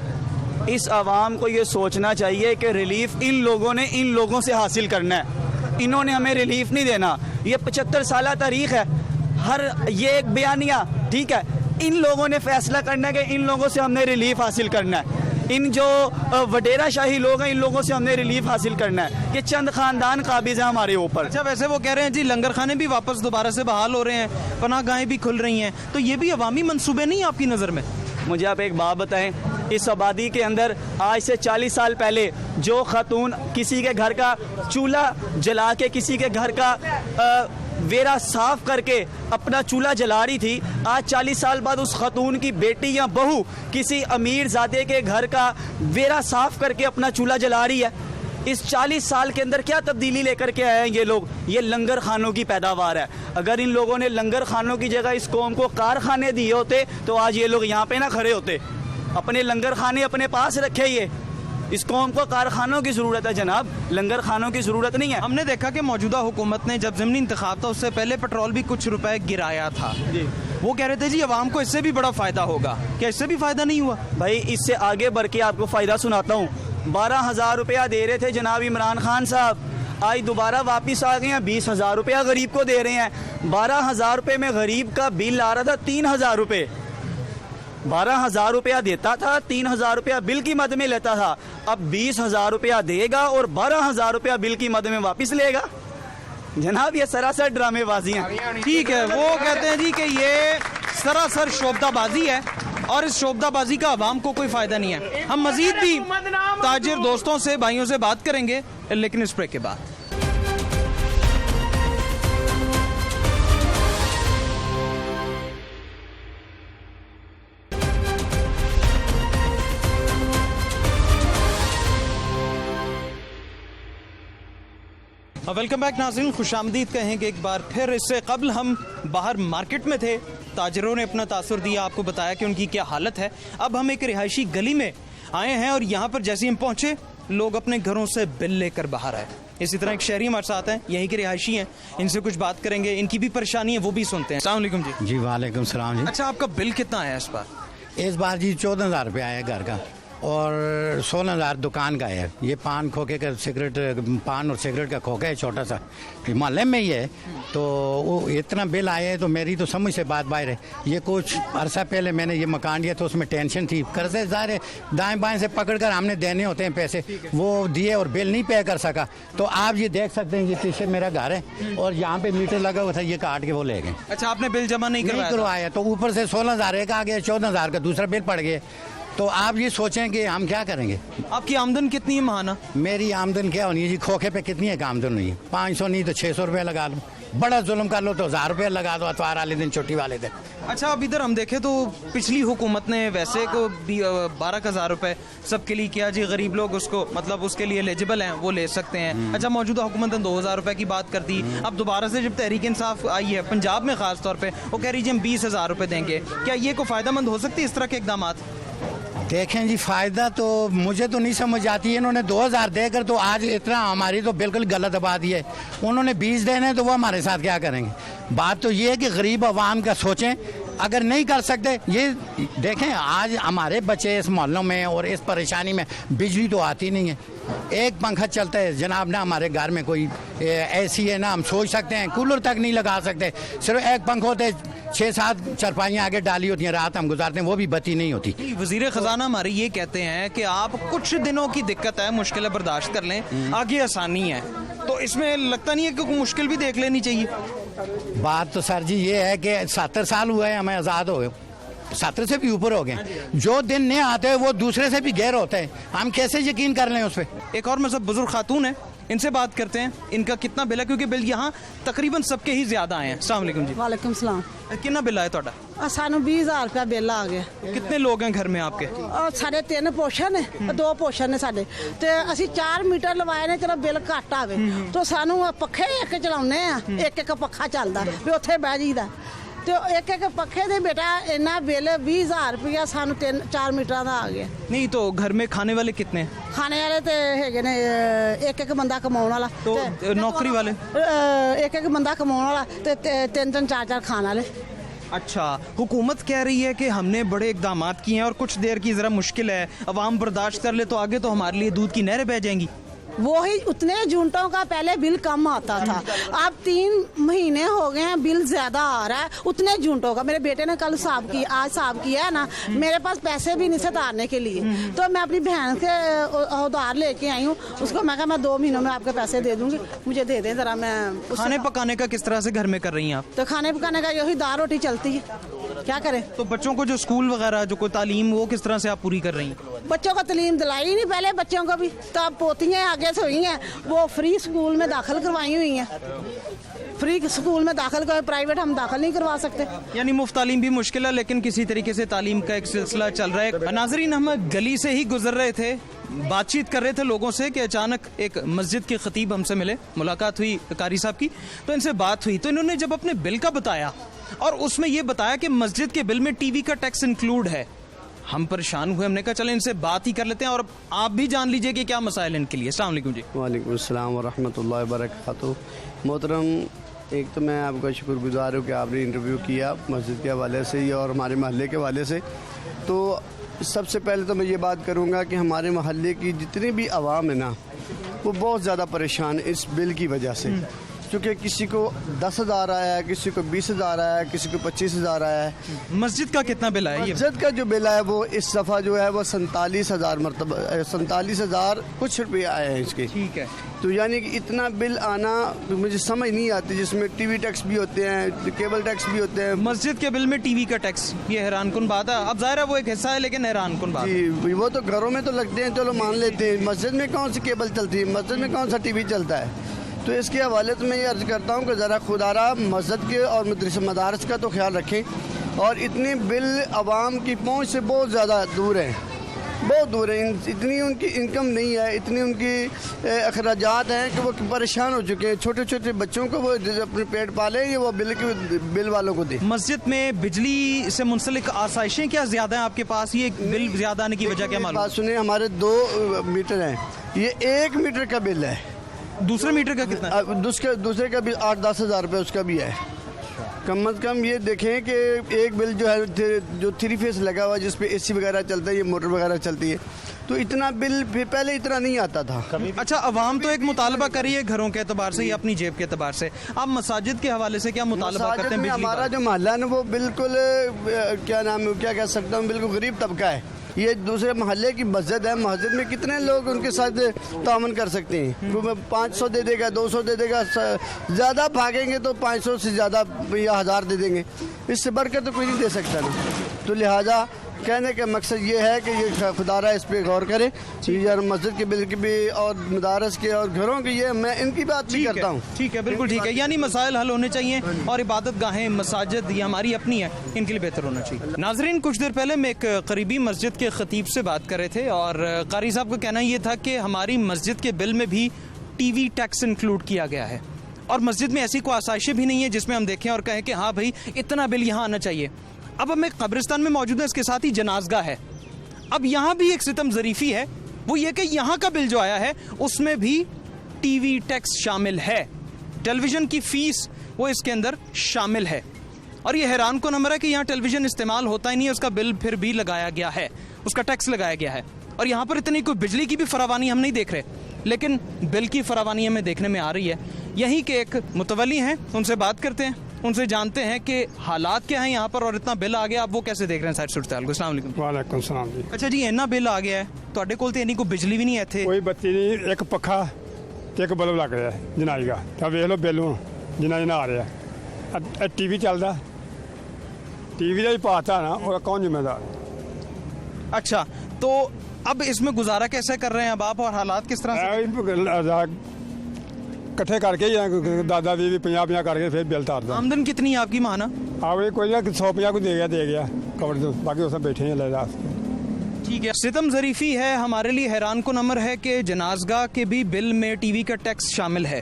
इस आवाम को ये सोचना चाहिए कि रिलीफ इन लोगों ने इन लोगों से हासिल करना है, इन्होंने हमें रिलीफ नहीं देना। ये 75 साल तारीख है, हर ये एक बयानिया, ठीक है, इन लोगों ने फैसला करना है कि इन लोगों से हमने रिलीफ हासिल करना है। इन जो वडेरा शाही लोग हैं, इन लोगों से हमने रिलीफ हासिल करना है। ये चंद खानदान काबिज हैं हमारे ऊपर। अच्छा, वैसे वो कह रहे हैं जी लंगर खाने भी वापस दोबारा से बहाल हो रहे हैं, पनाहगाहें भी खुल रही हैं, तो ये भी अवामी मंसूबे नहीं आपकी नज़र में? मुझे आप एक बात बताएं, इस आबादी के अंदर आज से 40 साल पहले जो खातून किसी के घर का चूल्हा जला के, किसी के घर का वेरा साफ करके अपना चूल्हा जला रही थी, आज 40 साल बाद उस खातून की बेटी या बहू किसी अमीर ज़ादे के घर का वेरा साफ करके अपना चूल्हा जला रही है। इस 40 साल के अंदर क्या तब्दीली लेकर के आए हैं ये लोग? ये लंगर खानों की पैदावार है। अगर इन लोगों ने लंगर खानों की जगह इस कौम को कारखाने दिए होते तो आज ये लोग यहाँ पे ना खड़े होते। अपने लंगर खाने अपने पास रखे, ये इस कौम को कारखानों की ज़रूरत है जनाब, लंगर खानों की ज़रूरत नहीं है। हमने देखा कि मौजूदा हुकूमत ने जब ज़मीनी इंतखाब था उससे पहले पेट्रोल भी कुछ रुपए गिराया था जी। वो कह रहे थे जी अवाम को इससे भी बड़ा फ़ायदा होगा, क्या इससे भी फ़ायदा नहीं हुआ? भाई इससे आगे बढ़ के आपको फ़ायदा सुनाता हूँ। 12,000 रुपया दे रहे थे जनाब इमरान खान साहब, आज दोबारा वापस आ गए हैं, 20,000 रुपया गरीब को दे रहे हैं। 12,000 रुपये में गरीब का बिल आ रहा था 3,000 रुपये। 12,000 रुपया देता था, 3,000 रुपया बिल की मद में लेता था। अब 20,000 रुपया देगा और 12,000 रुपया बिल की मद में वापस लेगा। जनाब ये सरासर ड्रामेबाजी है। ठीक है, वो कहते हैं जी कि ये सरासर शोबदाबाजी है और इस शोबदाबाजी का अवाम को कोई फायदा नहीं है। हम मजीद भी ताजिर दोस्तों से, भाइयों से बात करेंगे, लेकिन इस ब्रेक के बाद। वेलकम बैक नाज़रीन, खुशामदीद कहेंगे एक बार फिर। इससे कबल हम बाहर मार्केट में थे, ताजरों ने अपना तासुर दिया, आपको बताया कि उनकी क्या हालत है। अब हम एक रिहायशी गली में आए हैं और यहाँ पर जैसे हम पहुँचे लोग अपने घरों से बिल लेकर बाहर आए। इसी तरह एक शहरी हमारे साथ हैं, यहीं के रिहायशी हैं, इनसे कुछ बात करेंगे, इनकी भी परेशानी है वो भी सुनते हैं। अस्सलाम वालेकुम जी। जी वालेकुम सलाम जी। अच्छा, आपका बिल कितना आया इस बार? इस बार जी 14,000 रुपये आया घर का और 16,000 दुकान का है। ये पान खोखे का सिगरेट, पान और सिगरेट का खोखा है छोटा सा, मोहल्ले में ही है, तो वो इतना बिल आया है तो मेरी तो समझ से बात बाहर है। ये कुछ अरसा पहले मैंने ये मकान लिया तो उसमें टेंशन थी, कर्जे ज़ाहिर है दाएं बाएं से पकड़कर हमने देने होते हैं पैसे, वो दिए और बिल नहीं पे कर सका। तो आप ये देख सकते हैं, ये पीछे मेरा घर है और यहाँ पे मीटर लगा हुआ था, ये काट के वो ले गए। अच्छा, आपने बिल जमा नहीं करवाया तो ऊपर से 16,000 एक आ गया, 14,000 का दूसरा बिल पड़ गया। तो आप ये सोचें कि हम क्या करेंगे। आपकी आमदन कितनी है महाना? मेरी आमदन क्या होनी है जी, खोखे पे कितनी है आमदन हुई है? 500 नहीं तो 600 रुपये लगा लो, बड़ा जुल्म कर लो तो 1,000 रुपये लगा दो अतवार वाले दिन, छुट्टी वाले दिन। अच्छा, अब इधर हम देखें तो पिछली हुकूमत ने वैसे को 12,000 रुपये सबके लिए किया जी, गरीब लोग उसको मतलब उसके लिए एलिजिबल हैं, वो ले सकते हैं। अच्छा, मौजूदा हुकूमत ने 2,000 रुपये की बात कर दी। अब दोबारा से जब तहरीक इंसाफ आई है पंजाब में खास तौर पर, वो कह रही जी हम 20,000 रुपये देंगे। क्या ये को फ़ायदेमंद हो सकती है इस तरह के इकदाम? देखें जी, फ़ायदा तो मुझे तो नहीं समझ आती है। इन्होंने 2,000 देकर तो आज इतना हमारी तो बिल्कुल गलत बात ही है। उन्होंने 20 देने तो वो हमारे साथ क्या करेंगे? बात तो ये है कि गरीब आवाम का सोचें अगर नहीं कर सकते, ये देखें आज हमारे बच्चे इस मोहल्लों में और इस परेशानी में, बिजली तो आती नहीं है, एक पंखा चलता है जनाब ना, हमारे घर में कोई ऐसी है ना, हम सोच सकते हैं कूलर तक नहीं लगा सकते, सिर्फ एक पंखा होता है, 6-7 चारपाइयाँ आगे डाली होती हैं, रात हम गुजारते हैं, वो भी बत्ती नहीं होती। वजीर खजाना हमारे ये कहते हैं कि आप कुछ दिनों की दिक्कत है, मुश्किलें बर्दाश्त कर लें, आगे आसानी है, तो इसमें लगता नहीं है कि मुश्किल भी देख लेनी चाहिए? बात तो सर जी ये है कि 70 साल हुए हैं हमें आज़ाद हो गए, 70 से भी ऊपर हो गए, जो दिन नहीं आते हैं वो दूसरे से भी गैर होते हैं, हम कैसे यकीन कर लें उस पर? एक और मतलब बुजुर्ग खातून है, इनसे बात करते हैं, इनका कितना बिल है, क्योंकि बिल यहाँ तकरीबन सबके ही ज्यादा आए हैं। अस्सलाम वालेकुम जी। वालेकुम सलाम। कितना बिल आया ਤੁਹਾਡਾ? ਸਾਨੂੰ 20000 रुपया बिल आ गया। कितने लोग हैं घर में आपके? साढ़े 3 पोर्शन है, 2 पोर्शन है साढ़े, ਤੇ ਅਸੀਂ 4 ਮੀਟਰ ਲਵਾਏ ਨੇ, ਚਲੋ ਬਿੱਲ ਘੱਟ ਆਵੇ, तो ਸਾਨੂੰ ਪੱਖੇ ਇੱਕ ਚਲਾਉਨੇ ਆ, ਇੱਕ ਪੱਖਾ ਚੱਲਦਾ ਵੀ ਉੱਥੇ ਬਹਿ ਜੀਦਾ, ਤੇ ਇੱਕ ਪੱਖੇ ਦੇ ਬੇਟਾ ਇੰਨਾ ਬਿੱਲ 20000 रुपया ਸਾਨੂੰ 3-4 ਮੀਟਰਾਂ ਦਾ ਆ ਗਿਆ। नहीं तो घर में खाने वाले कितने हैं? ਖਾਣੇ ਵਾਲੇ ਤੇ ਹੈਗੇ ਨੇ ਇੱਕ ਬੰਦਾ ਕਮਾਉਣ ਵਾਲਾ, तो नौकरी वाले? ਇੱਕ ਬੰਦਾ ਕਮਾਉਣ ਵਾਲਾ ਤੇ 3-3 4-4 ਖਾਣ वाले। अच्छा, हुकूमत कह रही है कि हमने बड़े इकदाम किए हैं और कुछ देर की ज़रा मुश्किल है, अवाम बर्दाश्त कर ले तो आगे तो हमारे लिए दूध की नहरें बह जाएंगी। वही उतने यूनिटों का पहले बिल कम आता था, अब 3 महीने हो गए हैं बिल ज्यादा आ रहा है उतने यूनिटों का। मेरे बेटे ने कल आज साहब किया है ना, मेरे पास पैसे भी नहीं उतारने के लिए, तो मैं अपनी बहन के उधार लेके आई हूँ, उसको मैं कहा मैं 2 महीनों में आपके पैसे दे दूंगी, मुझे दे दें जरा। मैं खाने पकाने का किस तरह से घर में कर रही हैं आप? तो खाने पकाने का यही दाल रोटी चलती है, क्या करें। तो बच्चों को जो स्कूल वगैरह जो कोई तालीम, वो किस तरह से आप पूरी कर रही हैं? बच्चों को तालीम दिलाई नहीं पहले, बच्चों को भी तो अब पोतियाँ आगे से हुई हैं, वो फ्री स्कूल में दाखिल करवाई हुई हैं, फ्री स्कूल में दाखिल कर, प्राइवेट हम दाखिल नहीं करवा सकते। यानी मुफ्त तालीम भी मुश्किल है, लेकिन किसी तरीके से तालीम का एक सिलसिला चल रहा है। नाजरीन, हम गली से ही गुजर रहे थे, बातचीत कर रहे थे लोगों से कि अचानक एक मस्जिद के खतीब हमसे मिले, मुलाकात हुई कारी साहब की, तो इनसे बात हुई, तो इन्होंने जब अपने बिल का बताया और उसमें ये बताया कि मस्जिद के बिल में टीवी का टैक्स इंक्लूड है, हम परेशान हुए, हमने कहा चले इनसे बात ही कर लेते हैं और आप भी जान लीजिए कि क्या मसाइल हैं इनके लिए। अस्सलाम वालेकुम जी। वालेकुम अस्सलाम व रहमतुल्लाहि व बरकातहू। मोहतरम, एक तो मैं आपका शुक्रगुजार हूँ कि आपने इंटरव्यू किया मस्जिद के हवाले से ही और हमारे महल्ले के हवाले से। तो सबसे पहले तो मैं ये बात करूँगा कि हमारे महल्ले की जितनी भी आवाम है ना, वो बहुत ज़्यादा परेशान है इस बिल की वजह से, क्योंकि किसी को 10,000 आया है, किसी को 20,000 आया है, किसी को 25,000 आया है। मस्जिद का कितना बिल आया? मस्जिद का जो बिल है वो इस दफ़ा जो है वो 47,000 मरतबा 47,000 कुछ रुपये आए हैं इसके। ठीक है। तो यानी कि इतना बिल आना मुझे समझ नहीं आती, जिसमें टीवी टैक्स भी होते हैं, केबल टैक्स भी होते हैं। मस्जिद के बिल में टीवी का टैक्स, ये हैरान कुन बात है। अब ज़ाहिर है वो एक हिस्सा है, लेकिन हैरान कुन बात है। जी, वो तो घरों में तो लगते हैं, चलो मान लेते हैं, मस्जिद में कौन सी केबल चलती है, मस्जिद में कौन सा टीवी चलता है। तो इसके हवाले से मैं ये अर्ज़ करता हूँ कि ज़रा खुदारा मस्जिद के और मदारस का तो ख्याल रखें, और इतने बिल आवाम की पहुँच से बहुत ज़्यादा दूर हैं, बहुत दूर है, इतनी उनकी इनकम नहीं है, इतनी उनकी अखराजात हैं कि वो परेशान हो चुके हैं। छोटे छोटे बच्चों को वो अपने पेट पाले, ये वो बिल वालों को दे। मस्जिद में बिजली से मुंसलिक आसाइशें क्या ज़्यादा हैं आपके पास? ये बिल ज़्यादा आने की वजह क्या मालूम? बात सुनिए, हमारे 2 मीटर हैं, ये 1 मीटर का बिल है। दूसरे मीटर का कितना? दूसरे का बिल 8-10 हज़ार रुपये उसका भी है। कम अज़ कम ये देखें कि एक बिल जो है जो 3 फेस लगा हुआ है, जिस पे AC वगैरह चलता है, ये मोटर वगैरह चलती है, तो इतना बिल पहले इतना नहीं आता था। अच्छा, अवाम तो एक मुतालबा करिए घरों के एतबार से या अपनी जेब के एतबार से, आप मसाजिद के हवाले से क्या मुतालबा करते हैं? हमारा जो मोहल्ला है ना, वो बिल्कुल क्या नाम है, क्या कह सकता हूँ, बिल्कुल गरीब तबका है। ये दूसरे महल्ले की मस्जिद है, मस्जिद में कितने लोग उनके साथ तामन कर सकते हैं? 500 दे देगा, 200 दे देगा, ज़्यादा भागेंगे तो 500 से ज़्यादा या 1000 दे देंगे, इससे बढ़कर तो कोई नहीं दे सकता ना। तो लिहाजा कहने का मकसद ये है कि ये खुदारा इस पे गौर करे, यार मस्जिद के बिल की भी और मदारस के और घरों की, ये मैं इनकी बात भी करता हूँ। ठीक है, बिल्कुल ठीक है, यानी मसाइल हल होने चाहिए और इबादत गाहें, मसाजिद ये हमारी अपनी है, इनके लिए बेहतर होना चाहिए। नाजरीन, कुछ देर पहले मैं एक करीबी मस्जिद के खतीब से बात कर रहे थे और कारी साहब का कहना ये था कि हमारी मस्जिद के बिल में भी टीवी टैक्स इंक्लूड किया गया है और मस्जिद में ऐसी कोई आसाइशें भी नहीं है जिसमें हम देखें और कहें कि हाँ भाई इतना बिल यहाँ आना चाहिए। अब हम एक कब्रिस्तान में मौजूद है, इसके साथ ही जनाजगा है। अब यहाँ भी एक सितम ज़रीफ़ी है, वो ये कि यहाँ का बिल जो आया है उसमें भी टीवी टैक्स शामिल है, टेलीविज़न की फ़ीस वो इसके अंदर शामिल है। और ये हैरान को नंबर है कि यहाँ टेलीविजन इस्तेमाल होता ही नहीं है, उसका बिल फिर भी लगाया गया है, उसका टैक्स लगाया गया है। और यहाँ पर इतनी कोई बिजली की भी फरावानी हम नहीं देख रहे, लेकिन बिल की फरावानी हमें देखने में आ रही है। यहीं के एक मुतवली हैं, उनसे बात करते हैं, उनसे जानते हैं कि हालात क्या हैं यहाँ पर और इतना बिल आ गया, आप वो कैसे देख रहे हैं साइड सूरत हाल को। अस्सलाम वालेकुम। वालेकुम सलाम जी। अच्छा जी, इन्ना बिल आ गया है ਤੁਹਾਡੇ ਕੋਲ ਤੇ ਇੰਨੀ ਕੋਈ ਬਿਜਲੀ ਵੀ ਨਹੀਂ ਹੈ ਇੱਥੇ? ਕੋਈ ਬੱਤੀ ਨਹੀਂ, ਇੱਕ ਪੱਖਾ ਤੇ ਇੱਕ ਬਲਬ ਲੱਗ ਰਿਹਾ ਜਨਾਈ ਦਾ। ਤਾਂ ਵੇਖ ਲਓ ਬਿੱਲ ਹੁਣ ਜਿੰਨਾ ਆ ਰਿਹਾ। ਟੀਵੀ ਚੱਲਦਾ, टीवी का ही पाता ना, और कौन जिम्मेदार? अच्छा, तो अब इसमें गुजारा कैसे कर रहे हैं अब आप, और हालात किस तरह से? इकट्ठे करके दादा भी 50-50 करके फिर बिल तारदा। आमदन कितनी है आपकी माना? आवे कोई ना 150 को दे गया कवर, बाकी उसमें बैठे हैं ले। ठीक है, सितम ज़रीफ़ी है। हमारे लिए हैरान को नंबर है कि जनाज़गाह के भी बिल में टीवी का टैक्स शामिल है,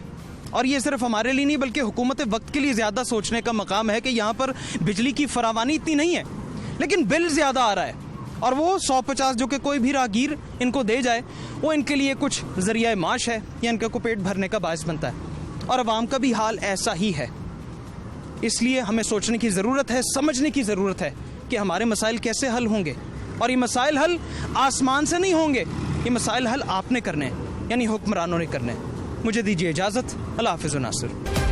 और ये सिर्फ हमारे लिए नहीं बल्कि हुकूमत वक्त के लिए ज़्यादा सोचने का मकाम है कि यहाँ पर बिजली की फरावानी इतनी नहीं है लेकिन बिल ज़्यादा आ रहा है, और वो 150 जो कि कोई भी राहगीर इनको दे जाए वो इनके लिए कुछ ज़रिया माश है या इनका को पेट भरने का बायस बनता है। और अवाम का भी हाल ऐसा ही है, इसलिए हमें सोचने की ज़रूरत है, समझने की ज़रूरत है कि हमारे मसाइल कैसे हल होंगे। और ये मसाइल हल आसमान से नहीं होंगे, ये मसाइल हल आपने करने हैं, यानी हुक्मरानों ने करने हैं। मुझे दीजिए इजाज़त। अल्लाह हाफ़िज़ नासिर।